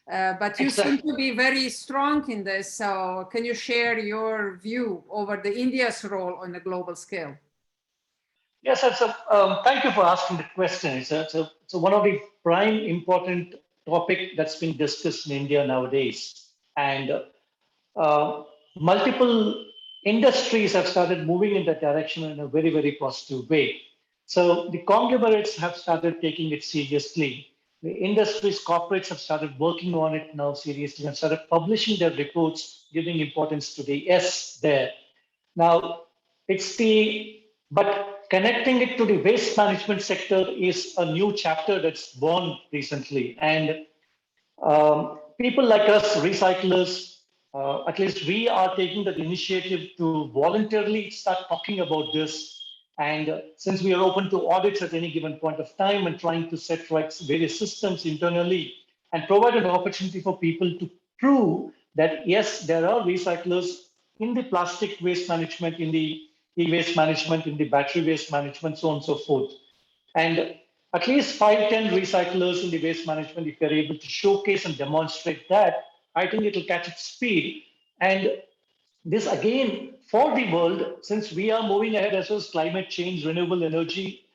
But you seem to be very strong in this. So can you share your view over the India's role on a global scale? Yes, so thank you for asking the question. So one of the prime important topic that's been discussed in India nowadays, and multiple industries have started moving in that direction in a very, very positive way. So the conglomerates have started taking it seriously. The industries, corporates have started working on it now seriously and started publishing their reports, giving importance to the S there. Now, but connecting it to the waste management sector is a new chapter that's born recently. And people like us, recyclers, at least we are taking that initiative to voluntarily start talking about this. And since we are open to audits at any given point of time and trying to set right various systems internally and provide an opportunity for people to prove that, yes, there are recyclers in the plastic waste management, in the e-waste management, in the battery waste management, so on and so forth. And at least 5-10 recyclers in the waste management, if you're able to showcase and demonstrate that, I think it'll catch its speed. And this again, for the world, since we are moving ahead as well as climate change, renewable energy,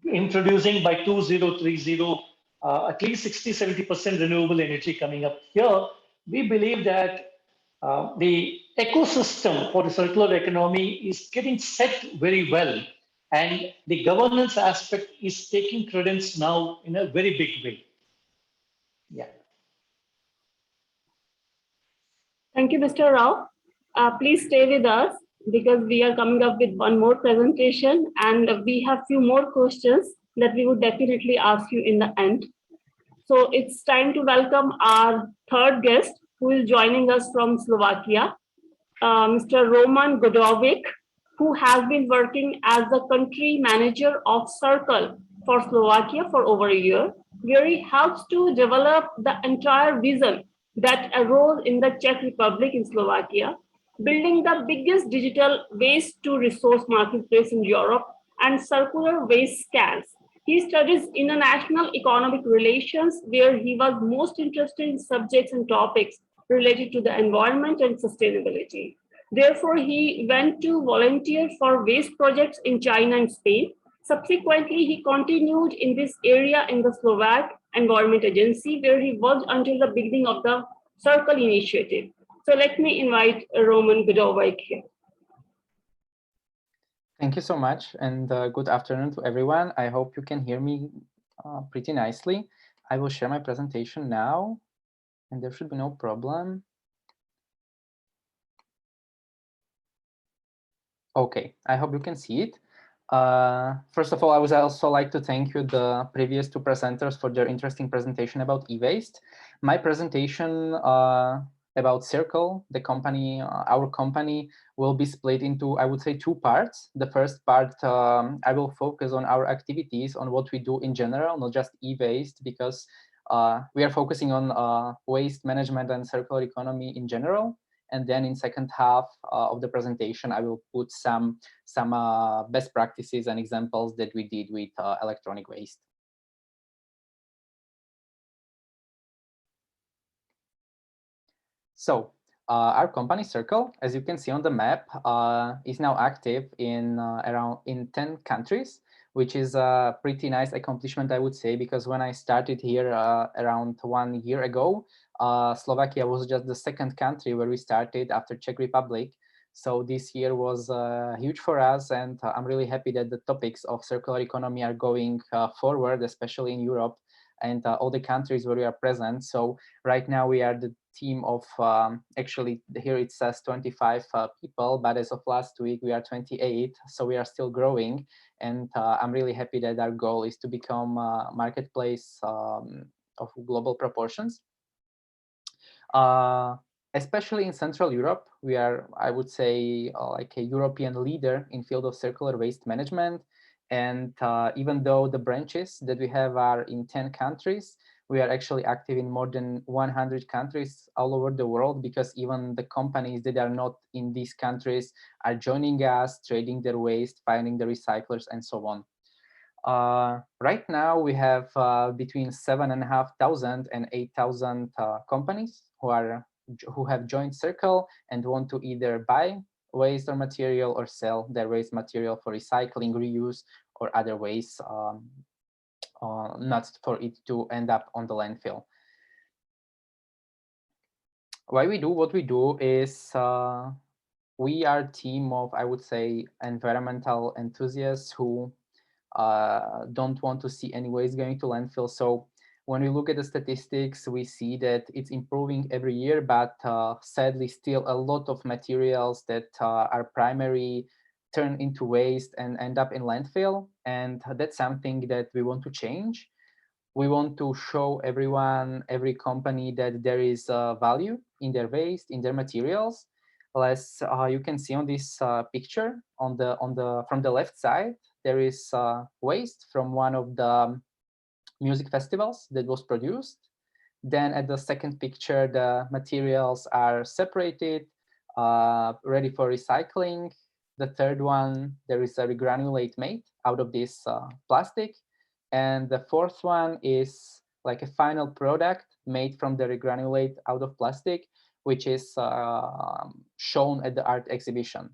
introducing by 2030, at least 60-70% renewable energy coming up here, we believe that the ecosystem for the circular economy is getting set very well. And the governance aspect is taking credence now in a very big way. Yeah. Thank you, Mr. Rao. Please stay with us because we are coming up with one more presentation and we have few more questions that we would definitely ask you in the end. So it's time to welcome our third guest who is joining us from Slovakia, Mr. Roman Godovich, who has been working as the country manager of Circle for Slovakia for over a year, where he helps to develop the entire vision that arose in the Czech Republic in Slovakia, building the biggest digital waste to resource marketplace in Europe and circular waste scans. He studies international economic relations, where he was most interested in subjects and topics related to the environment and sustainability. Therefore, he went to volunteer for waste projects in China and Spain. Subsequently, he continued in this area in the Slovak Environment Agency, where he worked until the beginning of the Circle initiative. So let me invite Roman Godovich here. Thank you so much, and good afternoon to everyone. I hope you can hear me pretty nicely. I will share my presentation now, and there should be no problem. Okay, I hope you can see it. First of all, I would also like to thank you, the previous two presenters, for their interesting presentation about e-waste. My presentation about Circle, the company, our company, will be split into, I would say, two parts. The first part, I will focus on our activities, on what we do in general, not just e-waste, because we are focusing on waste management and circular economy in general. And then in second half of the presentation, I will put some best practices and examples that we did with electronic waste. So our company Circle, as you can see on the map, is now active in around 10 countries, which is a pretty nice accomplishment, I would say, because when I started here around 1 year ago, Slovakia was just the second country where we started after Czech Republic. So this year was huge for us, and I'm really happy that the topics of circular economy are going forward, especially in Europe and all the countries where we are present. So right now we are the team of, actually here it says 25 people, but as of last week we are 28, so we are still growing. And I'm really happy that our goal is to become a marketplace of global proportions. Especially in Central Europe, we are, I would say, like a European leader in field of circular waste management. And even though the branches that we have are in 10 countries, we are actually active in more than 100 countries all over the world, because even the companies that are not in these countries are joining us, trading their waste, finding the recyclers, and so on. Right now, we have between 7,500 and 8,000 companies who have joined Circle and want to either buy waste or material or sell their waste material for recycling, reuse, or other ways, not for it to end up on the landfill. Why we do what we do is we are a team of, I would say, environmental enthusiasts who don't want to see any waste going to landfill. So when we look at the statistics, we see that it's improving every year, but sadly still a lot of materials that are primary turn into waste and end up in landfill. And that's something that we want to change. We want to show everyone, every company, that there is value in their waste, in their materials. As you can see on this picture, from the left side, there is waste from one of the music festivals that was produced. Then at the second picture, the materials are separated, ready for recycling. The third one, there is a regranulate made out of this plastic. And the fourth one is like a final product made from the regranulate out of plastic, which is shown at the art exhibition.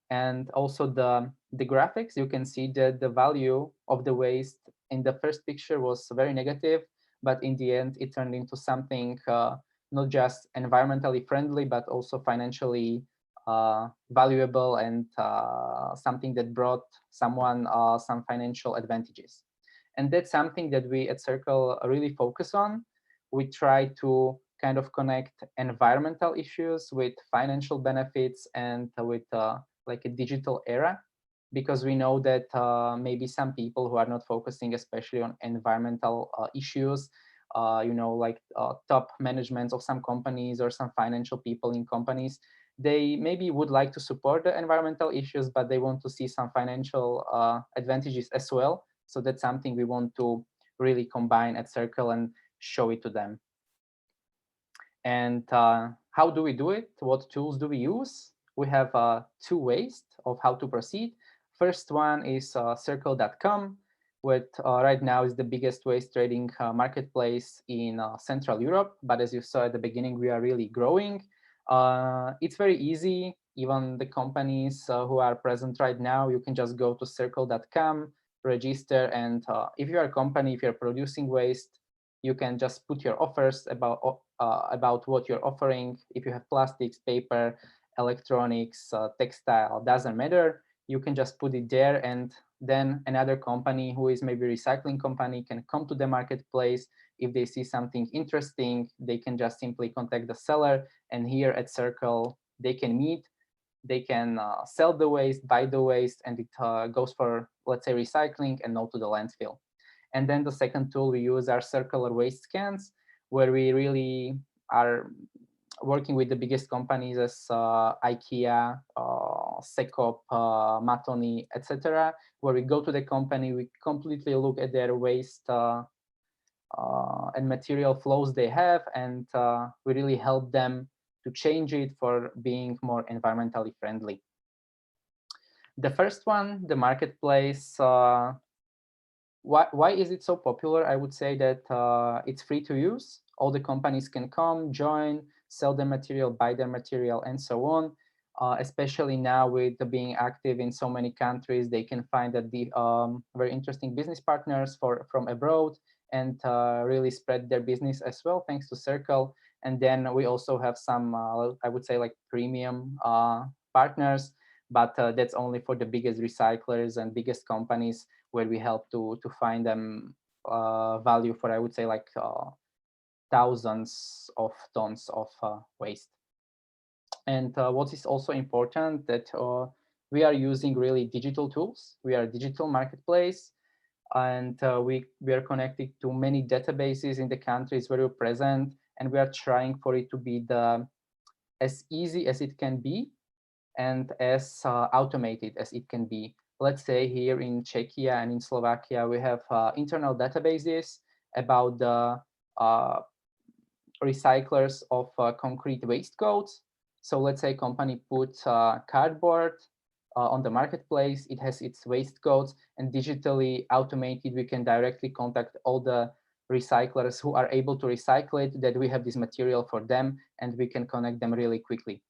And also the graphics, you can see that the value of the waste in the first picture was very negative, but in the end it turned into something not just environmentally friendly, but also financially valuable, and something that brought someone some financial advantages. And that's something that we at Circle really focus on. We try to kind of connect environmental issues with financial benefits and with like a digital era, because we know that maybe some people who are not focusing especially on environmental issues, like top management of some companies or some financial people in companies, they maybe would like to support the environmental issues, but they want to see some financial advantages as well. So that's something we want to really combine at Circle and show it to them. And how do we do it? What tools do we use? We have two ways of how to proceed. First one is Circle.com, which right now is the biggest waste trading marketplace in Central Europe. But as you saw at the beginning, we are really growing. It's very easy. Even the companies who are present right now, you can just go to Circle.com, register, and if you are a company, if you're producing waste, you can just put your offers about what you're offering. If you have plastics, paper, electronics, textile, doesn't matter. you can just put it there, and then another company who is maybe a recycling company can come to the marketplace. If they see something interesting, they can just simply contact the seller, and here at Circle they can meet, they can sell the waste, buy the waste, and it goes for, let's say, recycling and not to the landfill. And then the second tool we use are circular waste scans, where we really are working with the biggest companies as IKEA, Sekop, Matoni, etc., where we go to the company, we completely look at their waste and material flows they have, and we really help them to change it for being more environmentally friendly. The first one, the marketplace, why is it so popular? I would say that it's free to use. All the companies can come, join, sell their material, buy their material, and so on. Especially now with being active in so many countries, they can find that the very interesting business partners from abroad, and really spread their business as well, thanks to Circle. And then we also have some, I would say, like premium partners, but that's only for the biggest recyclers and biggest companies, where we help to find them value for, I would say, like thousands of tons of waste. And what is also important, that we are using really digital tools. We are a digital marketplace, and we are connected to many databases in the countries where we're present, and we are trying for it to be as easy as it can be and as automated as it can be. Let's say here in Czechia and in Slovakia, we have internal databases about the recyclers of concrete waste codes. So let's say company puts cardboard on the marketplace, it has its waste codes, and digitally automated, we can directly contact all the recyclers who are able to recycle it, that we have this material for them, and we can connect them really quickly.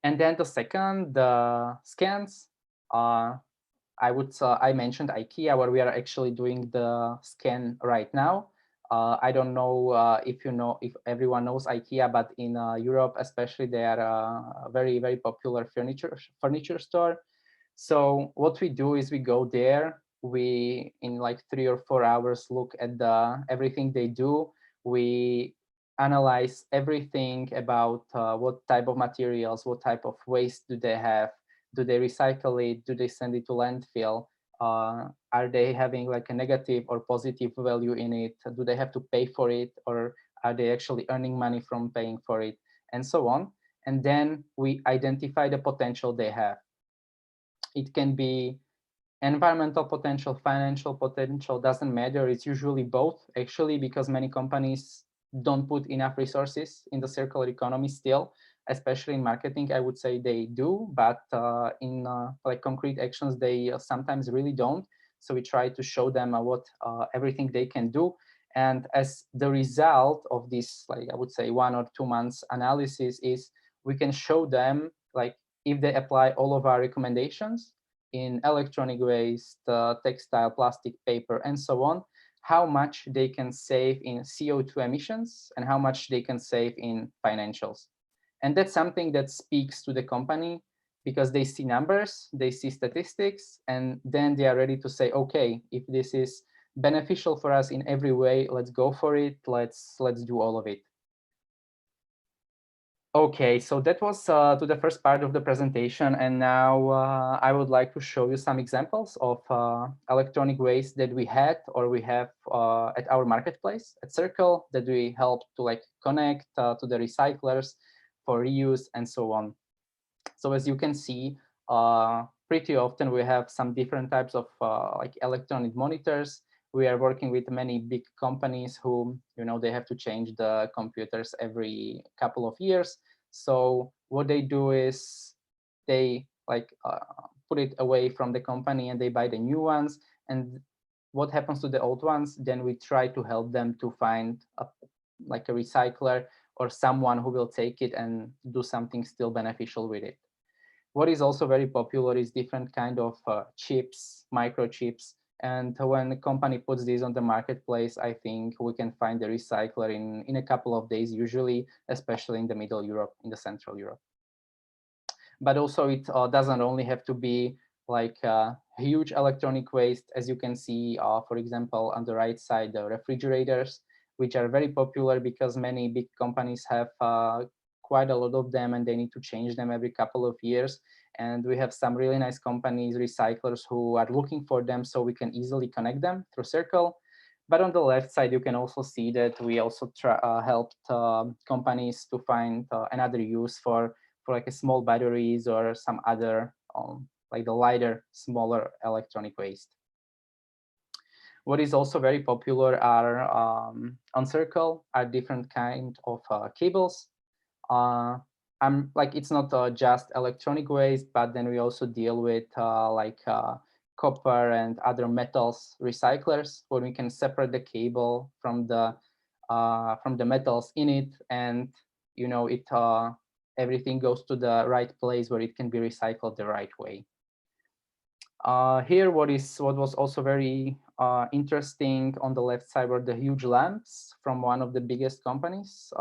And then the second, the scans. I mentioned IKEA, where we are actually doing the scan right now. I don't know if everyone knows IKEA, but in Europe especially, they are a very, very popular furniture store. So what we do is we go there, we in like 3 or 4 hours look at everything they do. We analyze everything about what type of materials, what type of waste do they have, do they recycle it, do they send it to landfill, are they having like a negative or positive value in it, do they have to pay for it, or are they actually earning money from paying for it, and so on. And then we identify the potential they have. It can be environmental potential, financial potential, doesn't matter. It's usually both, actually, because many companies don't put enough resources in the circular economy still, especially in marketing. I would say they do, but in like concrete actions, they sometimes really don't. So we try to show them what everything they can do. And as the result of this, like I would say 1 or 2 months analysis, is we can show them, like, if they apply all of our recommendations in electronic waste, textile, plastic, paper, and so on, how much they can save in CO2 emissions and how much they can save in financials. And that's something that speaks to the company, because they see numbers, they see statistics, and then they are ready to say, okay, if this is beneficial for us in every way, let's go for it, let's do all of it. Okay, so that was to the first part of the presentation, and now I would like to show you some examples of electronic waste that we had or we have at our marketplace at Circle, that we help to like connect to the recyclers for reuse and so on. So as you can see, pretty often we have some different types of like electronic monitors. We are working with many big companies who, you know, they have to change the computers every couple of years. So what they do is they like put it away from the company and they buy the new ones. And what happens to the old ones? Then we try to help them to find like a recycler or someone who will take it and do something still beneficial with it. What is also very popular is different kind of chips, microchips. And when a company puts these on the marketplace, I think we can find the recycler in a couple of days, usually, especially in the Middle Europe, in the Central Europe. but also it doesn't only have to be like huge electronic waste, as you can see, for example, on the right side, the refrigerators, which are very popular because many big companies have quite a lot of them and they need to change them every couple of years. And we have some really nice companies, recyclers, who are looking for them, so we can easily connect them through Circle. But on the left side, you can also see that we also helped companies to find another use for like a small batteries or some other like the lighter, smaller electronic waste. What is also very popular are on Circle are different kind of cables. I'm like, it's not just electronic waste, but then we also deal with like copper and other metals recyclers, where we can separate the cable from the metals in it, and you know it everything goes to the right place where it can be recycled the right way. Here, what was also very interesting on the left side were the huge lamps from one of the biggest companies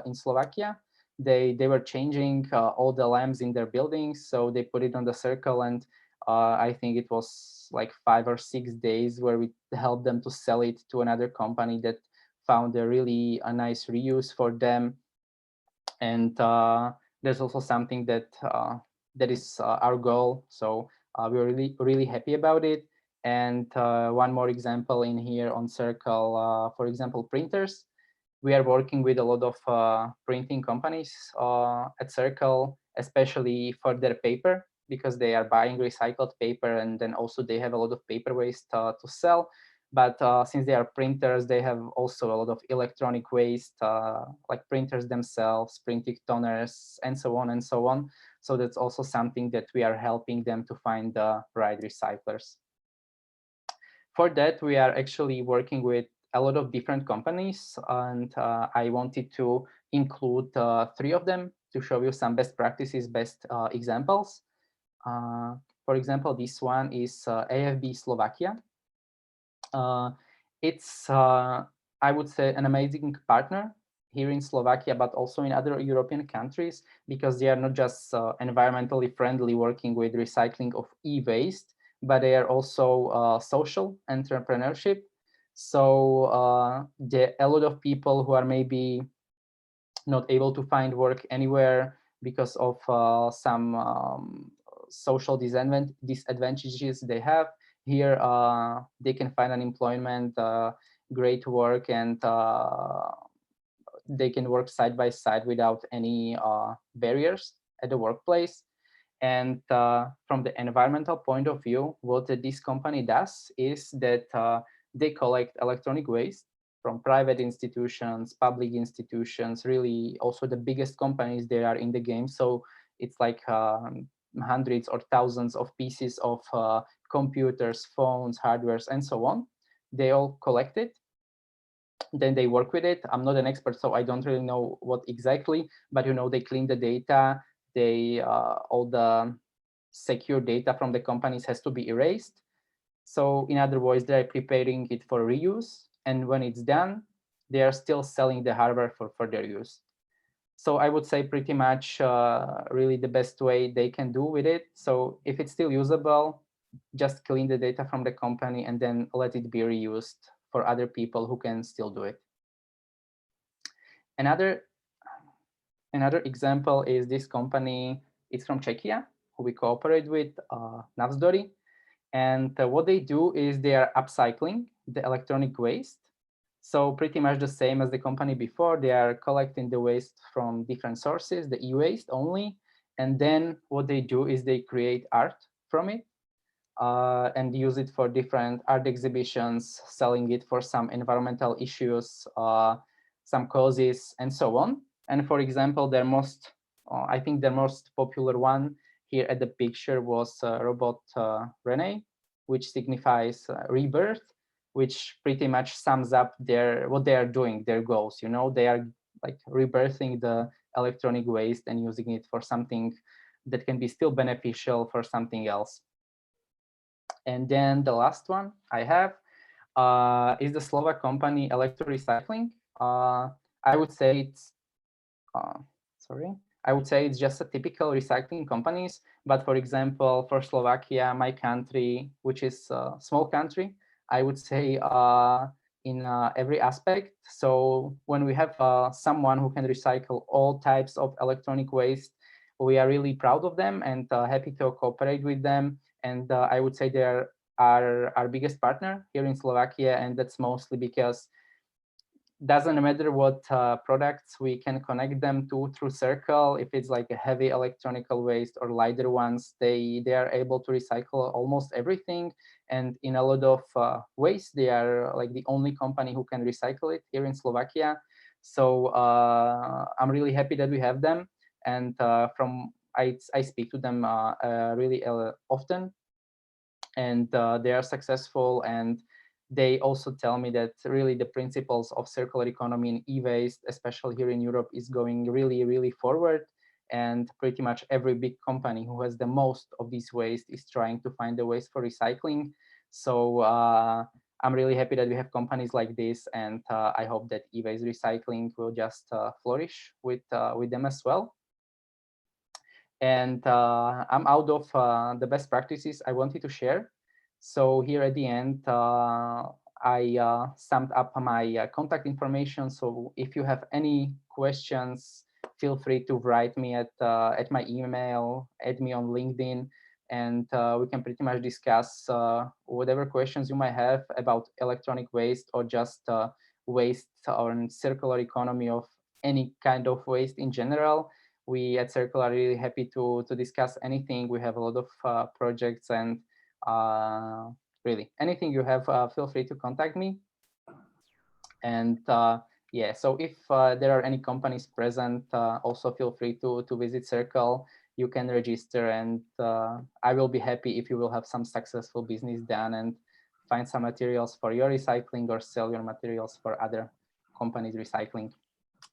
in Slovakia. They were changing all the lamps in their buildings, so they put it on the Circle, and I think it was like 5 or 6 days where we helped them to sell it to another company that found a really nice reuse for them. And there's also something that that is our goal, so we're really happy about it. And one more example in here on Circle, for example, printers. We are working with a lot of printing companies at Circle, especially for their paper, because they are buying recycled paper, and then also they have a lot of paper waste to sell. But since they are printers, they have also a lot of electronic waste, like printers themselves, printing toners, and so on and so on. So that's also something that we are helping them to find the right recyclers. For that, we are actually working with a lot of different companies, and I wanted to include 3 of them to show you some best practices, best examples. For example, this one is AFB Slovakia. It's, I would say, an amazing partner here in Slovakia, but also in other European countries, because they are not just environmentally friendly, working with recycling of e-waste, but they are also social entrepreneurship. So a lot of people who are maybe not able to find work anywhere because of some social disadvantages they have, here they can find unemployment, great work, and they can work side by side without any barriers at the workplace. And from the environmental point of view, what this company does is that they collect electronic waste from private institutions, public institutions, really also the biggest companies they are in the game. So it's like hundreds or thousands of pieces of computers, phones, hardwares, and so on. They all collect it. Then they work with it. I'm not an expert, so I don't really know what exactly, but you know, they clean the data. They all the secure data from the companies has to be erased. So in other words, they're preparing it for reuse, and when it's done, they are still selling the hardware for further use. So I would say pretty much really the best way they can do with it. So if it's still usable, just clean the data from the company and then let it be reused for other people who can still do it. Another example is this company. It's from Czechia, who we cooperate with, Navzdory. And what they do is they are upcycling the electronic waste. So pretty much the same as the company before. They are collecting the waste from different sources, the e-waste only. And then what they do is they create art from it and use it for different art exhibitions, selling it for some environmental issues, some causes, and so on. And for example, their most, I think the most popular one here at the picture was robot Rene, which signifies rebirth, which pretty much sums up what they are doing, their goals. You know, they are like rebirthing the electronic waste and using it for something that can be still beneficial for something else. And then the last one I have is the Slovak company Attero Recycling. I would say I would say it's just a typical recycling companies. But for example, for Slovakia, my country, which is a small country, I would say in every aspect. So when we have someone who can recycle all types of electronic waste, we are really proud of them and happy to cooperate with them. And I would say they are our biggest partner here in Slovakia, and that's mostly because doesn't matter what products we can connect them to through Circle. If it's like a heavy electronical waste or lighter ones, they are able to recycle almost everything. And in a lot of waste, they are like the only company who can recycle it here in Slovakia. So I'm really happy that we have them. And I speak to them really often, and they are successful. And they also tell me that really the principles of circular economy and e-waste, especially here in Europe, is going really, really forward. And pretty much every big company who has the most of these waste is trying to find a waste for recycling. So I'm really happy that we have companies like this, and I hope that e-waste recycling will just flourish with them as well. And I'm out of the best practices I wanted to share. So here at the end, I summed up my contact information. So if you have any questions, feel free to write me at my email, add me on LinkedIn, and we can pretty much discuss whatever questions you might have about electronic waste or just waste or circular economy of any kind of waste in general. We at Circle are really happy to discuss anything. We have a lot of projects, and really anything you have, feel free to contact me. And yeah, so if there are any companies present, also feel free to visit Circle. You can register, and I will be happy if you will have some successful business done and find some materials for your recycling or sell your materials for other companies recycling.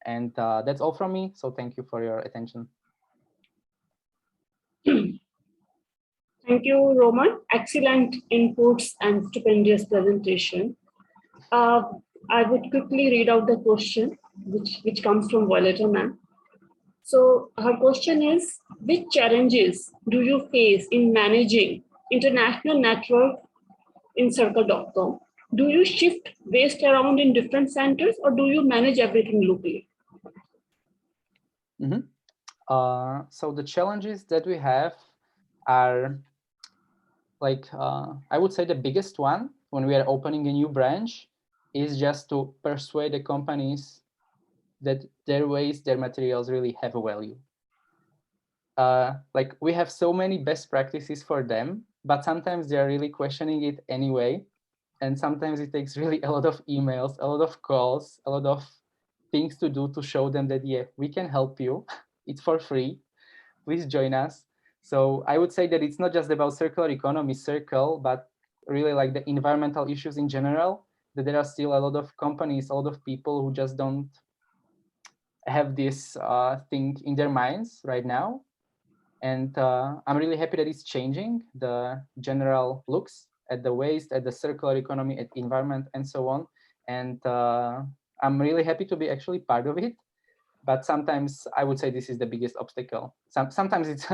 And that's all from me. So thank you for your attention. Thank you, Roman. Excellent inputs and stupendous presentation. I would quickly read out the question, which comes from Violeta ma'am. So her question is, which challenges do you face in managing international network in Circle.com? Do you shift waste around in different centers, or do you manage everything locally? Mm-hmm. So the challenges that we have are like, I would say the biggest one when we are opening a new branch is just to persuade the companies that their waste, their materials really have a value. Like we have so many best practices for them, but sometimes they're really questioning it anyway. And sometimes it takes really a lot of emails, a lot of calls, a lot of things to do to show them that, yeah, we can help you. It's for free. Please join us. So I would say that it's not just about circular economy, Circle, but really like the environmental issues in general, that there are still a lot of companies, a lot of people who just don't have this thing in their minds right now. And I'm really happy that it's changing the general looks at the waste, at the circular economy, at environment, and so on. And I'm really happy to be actually part of it. But sometimes I would say this is the biggest obstacle. Sometimes it's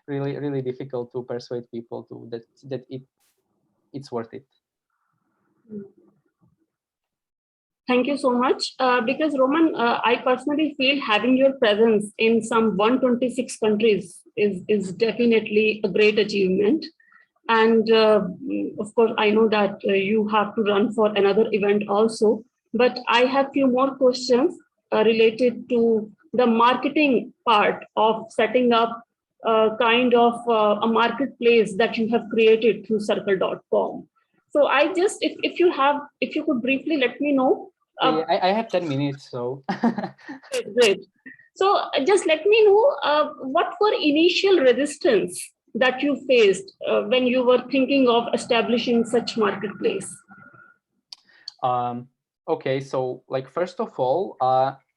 really, really difficult to persuade people to that it's worth it. Thank you so much. Because Roman, I personally feel having your presence in some 126 countries is definitely a great achievement. And of course, I know that you have to run for another event also. But I have few more questions related to the marketing part of setting up kind of a marketplace that you have created through Circle.com. So I just, if you could briefly let me know. Yeah, I have 10 minutes, so. Great. So just let me know what were initial resistance that you faced when you were thinking of establishing such marketplace? Okay, so like first of all,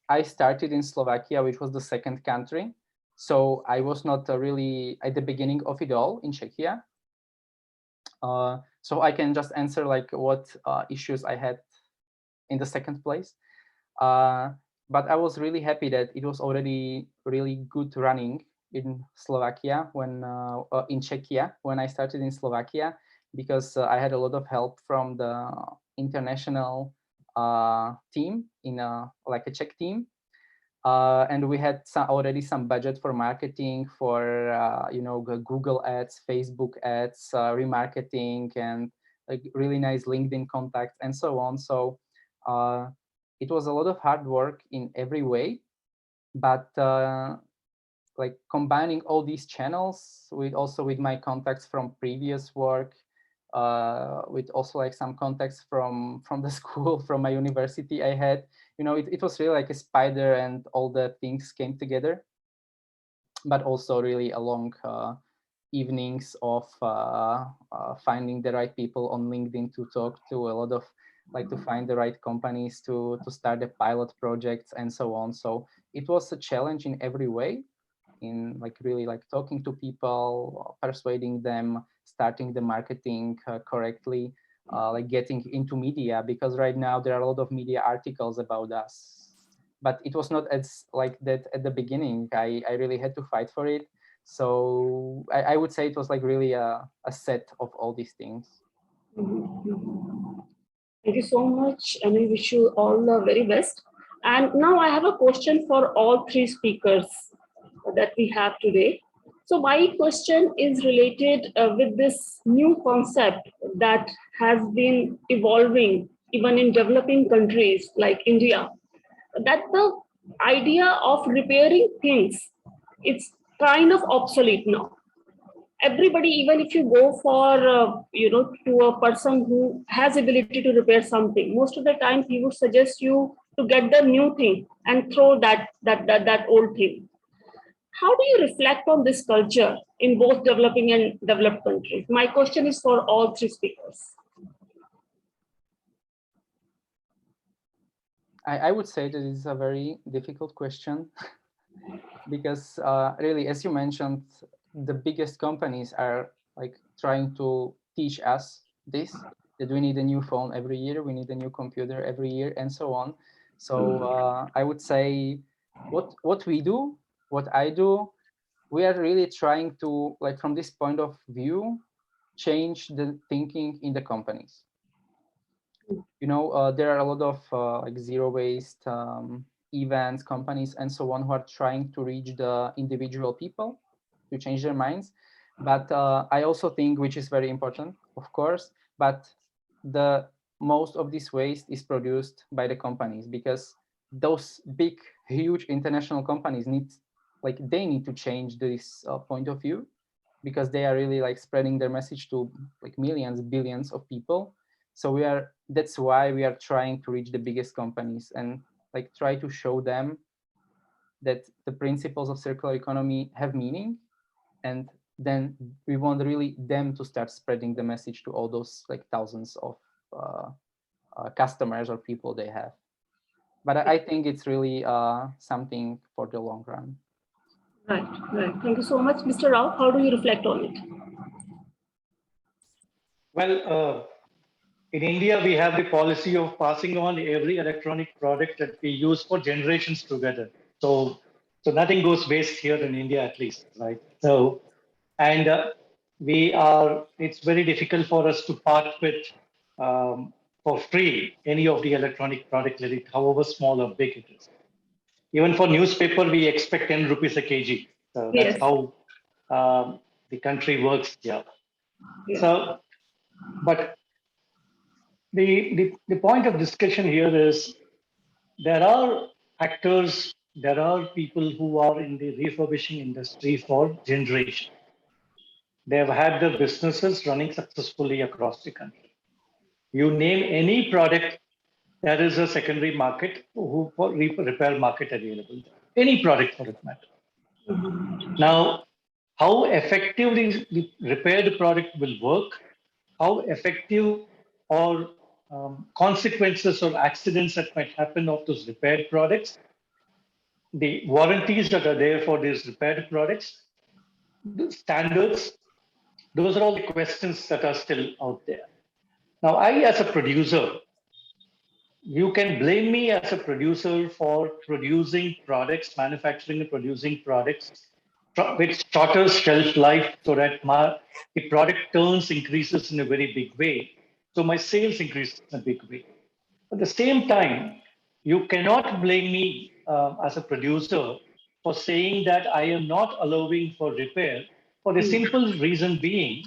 I started in Slovakia, which was the second country. So I was not really at the beginning of it all in Czechia. So I can just answer like what issues I had in the second place. but I was really happy that it was already really good running in Slovakia in Czechia when I started in Slovakia, because I had a lot of help from the international team in like a Czech team. And we had already some budget for marketing, for Google ads, Facebook ads, remarketing, and like really nice LinkedIn contacts and so on. So it was a lot of hard work in every way, but like combining all these channels with my contacts from previous work, with also like some contacts from the school, from my university I had, it was really like a spider, and all the things came together. But also really along evenings of finding the right people on LinkedIn to talk to, a lot of like to find the right companies to start the pilot projects and so on. So it was a challenge in every way, in like really like talking to people, persuading them, starting the marketing correctly, like getting into media, because right now there are a lot of media articles about us, but it was not as like that at the beginning. I really had to fight for it. So I would say it was like really a set of all these things. Thank you so much, and I wish you all the very best. And now I have a question for all three speakers that we have today. So my question is related with this new concept that has been evolving even in developing countries like India, that the idea of repairing things, it's kind of obsolete now. Everybody, even if you go for to a person who has ability to repair something, most of the time he would suggest you to get the new thing and throw that old thing. How do you reflect on this culture in both developing and developed countries? My question is for all three speakers. I would say that it's a very difficult question because really, as you mentioned, the biggest companies are like trying to teach us this, that we need a new phone every year, we need a new computer every year, and so on. So I would say what we do, what I do, we are really trying to, like from this point of view, change the thinking in the companies. There are a lot of like zero waste events, companies, and so on, who are trying to reach the individual people to change their minds. But I also think, which is very important, of course, but the most of this waste is produced by the companies, because those big, huge international companies need to change this point of view, because they are really like spreading their message to like millions, billions of people. So that's why we are trying to reach the biggest companies and like try to show them that the principles of circular economy have meaning, and then we want really them to start spreading the message to all those like thousands of customers or people they have. But I think it's really something for the long run. Right. Thank you so much. Mr. Rao, how do you reflect on it? Well, in India, we have the policy of passing on every electronic product that we use for generations together. So nothing goes waste here in India, at least, right? So, and it's very difficult for us to part with for free any of the electronic product, let it however small or big it is. Even for newspaper, we expect 10 rupees a kg. So that's how the country works here. Yeah. So, but the point of discussion here is there are actors, there are people who are in the refurbishing industry for generations. They have had their businesses running successfully across the country. You name any product, there is a secondary market for repair market available. Any product for that matter. Now, how effectively the repaired product will work, how effective or consequences or accidents that might happen of those repaired products, the warranties that are there for these repaired products, the standards, those are all the questions that are still out there. Now, I, as a producer, you can blame me as a producer for producing products, manufacturing and producing products with shorter shelf life so that the product turns increases in a very big way. So my sales increase in a big way. At the same time, you cannot blame me as a producer for saying that I am not allowing for repair for the simple reason being,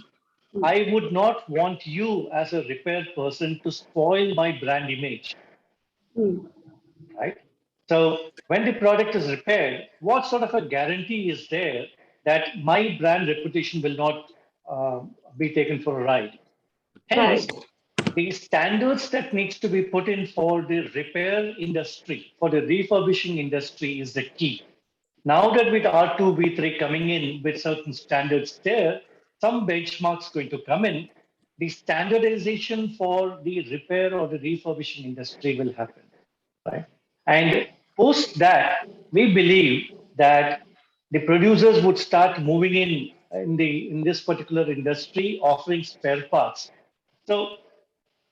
I would not want you as a repair person to spoil my brand image, right? So when the product is repaired, what sort of a guarantee is there that my brand reputation will not be taken for a ride? Hence, Right. the standards that needs to be put in for the repair industry, for the refurbishing industry is the key. Now that with R2, V3 coming in with certain standards there, some benchmarks going to come in, the standardization for the repair or the refurbishing industry will happen, right? And post that, we believe that the producers would start moving in this particular industry, offering spare parts. So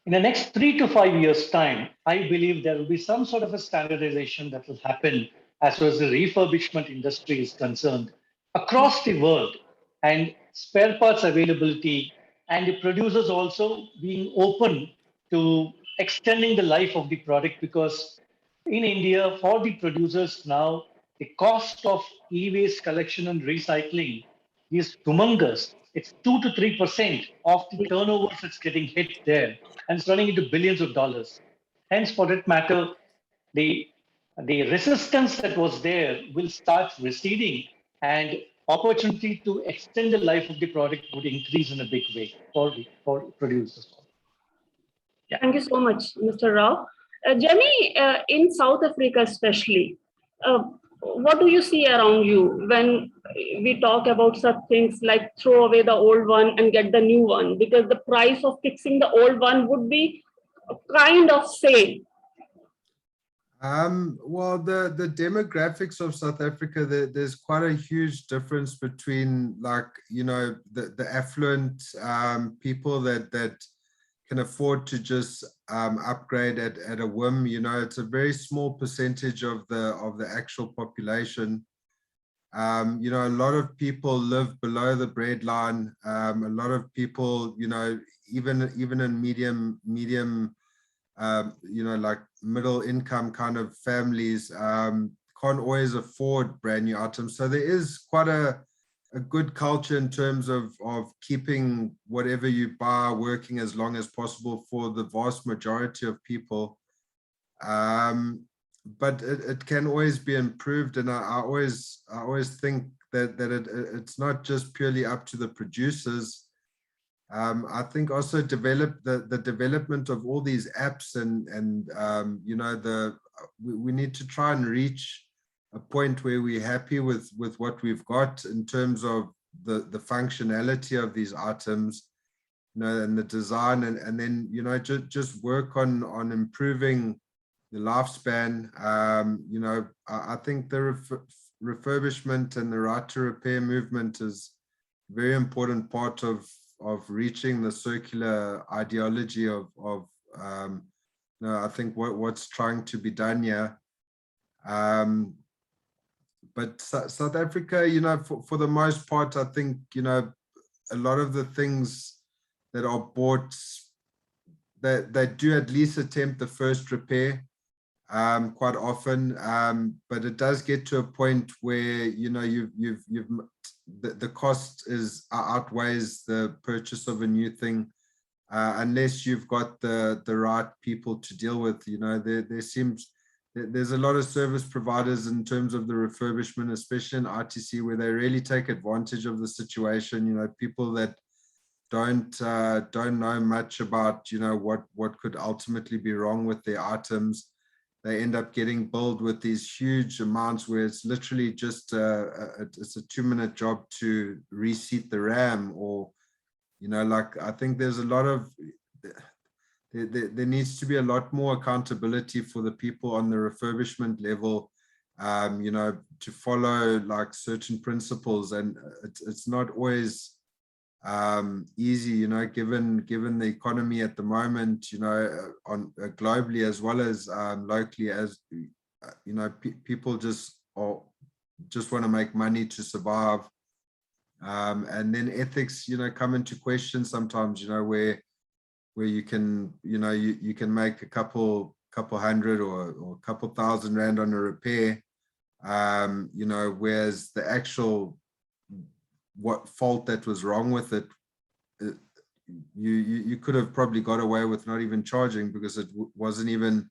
in the next 3 to 5 years' time, I believe there will be some sort of a standardization that will happen as far as the refurbishment industry is concerned across the world, and spare parts availability and the producers also being open to extending the life of the product, because in India, for the producers now, the cost of e-waste collection and recycling is humongous. It's 2 to 3% of the turnovers that's getting hit there, and it's running into billions of dollars. Hence, for that matter, the the resistance that was there will start receding, and opportunity to extend the life of the product would increase in a big way for producers. Yeah. Thank you so much, Mr. Rao. Jamie, in South Africa especially, what do you see around you when we talk about such things like throw away the old one and get the new one? Because the price of fixing the old one would be kind of same. Well, the demographics of South Africa, there's quite a huge difference between, like, you know, the affluent people that can afford to just upgrade at a whim. You know, it's a very small percentage of the actual population. You know, a lot of people live below the breadline. A lot of people, you know, even in medium you know, like middle income kind of families, can't always afford brand new items. So there is quite a good culture in terms of keeping whatever you buy working as long as possible for the vast majority of people. But it can always be improved, and I always think that it's not just purely up to the producers. I think also the development of all these apps and you know, we need to try and reach a point where we're happy with what we've got in terms of the functionality of these items, you know, and the design, and then, you know, just work on improving the lifespan. You know, I think the refurbishment and the right to repair movement is a very important part of reaching the circular ideology of you know, I think what's trying to be done here. But South Africa, you know, for the most part, I think, you know, a lot of the things that are bought, that they do at least attempt the first repair quite often, but it does get to a point where, you know, the cost outweighs the purchase of a new thing, unless you've got the right people to deal with. You know, there's a lot of service providers in terms of the refurbishment, especially in ITC, where they really take advantage of the situation. You know, people that don't know much about, you know, what could ultimately be wrong with their items. They end up getting billed with these huge amounts where it's literally just it's a 2-minute job to reseat the RAM, or, you know, like, I think there's a lot of there needs to be a lot more accountability for the people on the refurbishment level, you know, to follow like certain principles, and it's not always easy, you know, given the economy at the moment, you know, on globally as well as locally, as you know, people just want to make money to survive, and then ethics, you know, come into question sometimes, you know, where you can, you know, you can make a couple hundred or a couple thousand rand on a repair, you know, whereas the actual what fault that was wrong with it, you could have probably got away with not even charging, because it wasn't even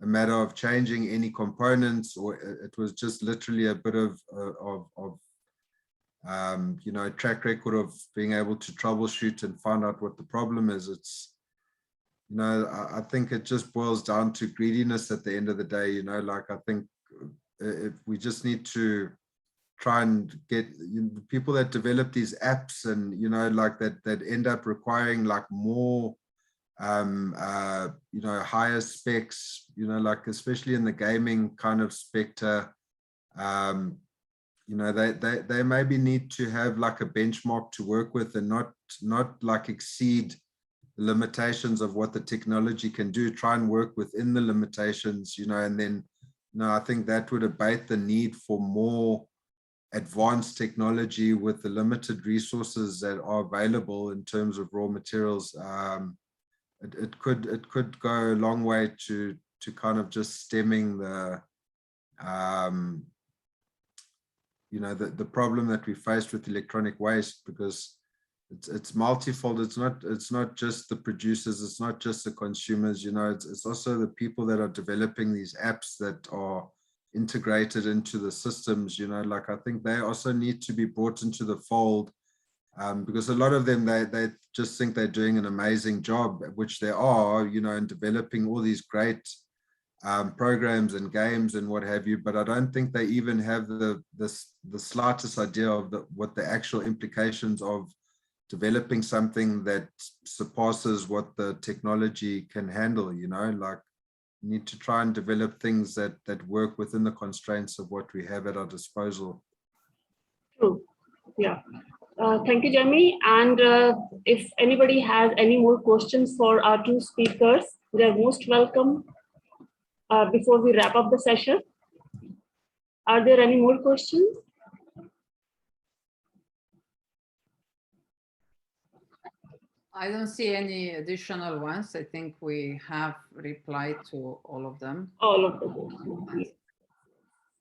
a matter of changing any components, or it was just literally a bit of you know, track record of being able to troubleshoot and find out what the problem is. It's, you know, I think it just boils down to greediness at the end of the day, you know, like I think if we just need to try and get, you know, the people that develop these apps and, you know, like that end up requiring like more you know, higher specs, you know, like especially in the gaming kind of spectre, you know, they maybe need to have like a benchmark to work with, and not like exceed the limitations of what the technology can do, try and work within the limitations, you know, and then, you know, I think that would abate the need for more advanced technology with the limited resources that are available in terms of raw materials. It could go a long way to kind of just stemming the you know, the problem that we faced with electronic waste, because it's multifold. It's not just the producers, it's not just the consumers, you know, it's also the people that are developing these apps that are integrated into the systems, you know, like I think they also need to be brought into the fold, because a lot of them, they just think they're doing an amazing job, which they are, you know, in developing all these great programs and games and what have you, but I don't think they even have the slightest idea of what the actual implications of developing something that surpasses what the technology can handle, you know, like you need to try and develop things that work within the constraints of what we have at our disposal. True. Yeah. Thank you, Jamie. And if anybody has any more questions for our two speakers, they are most welcome. Before we wrap up the session, are there any more questions? I don't see any additional ones. I think we have replied to all of them. All of the questions.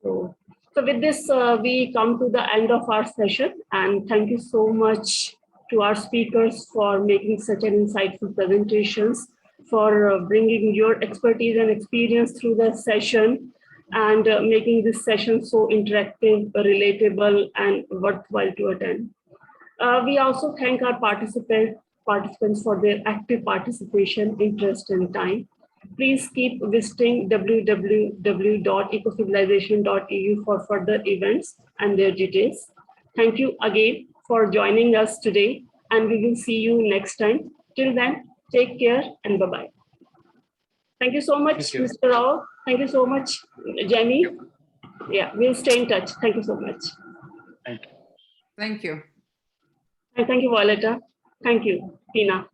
So with this, we come to the end of our session, and thank you so much to our speakers for making such an insightful presentations, for bringing your expertise and experience through the session, and making this session so interactive, relatable, and worthwhile to attend. We also thank our participants for their active participation, interest, and time. Please keep visiting www.ecocivilisation.eu for further events and their details. Thank you again for joining us today, and we will see you next time. Till then, take care and bye-bye. Thank you so much, Mr. Rao. Thank you so much, Jamie. Yeah, we'll stay in touch. Thank you so much. Thank you. Thank you. And thank you, Violeta. Thank you, Tina.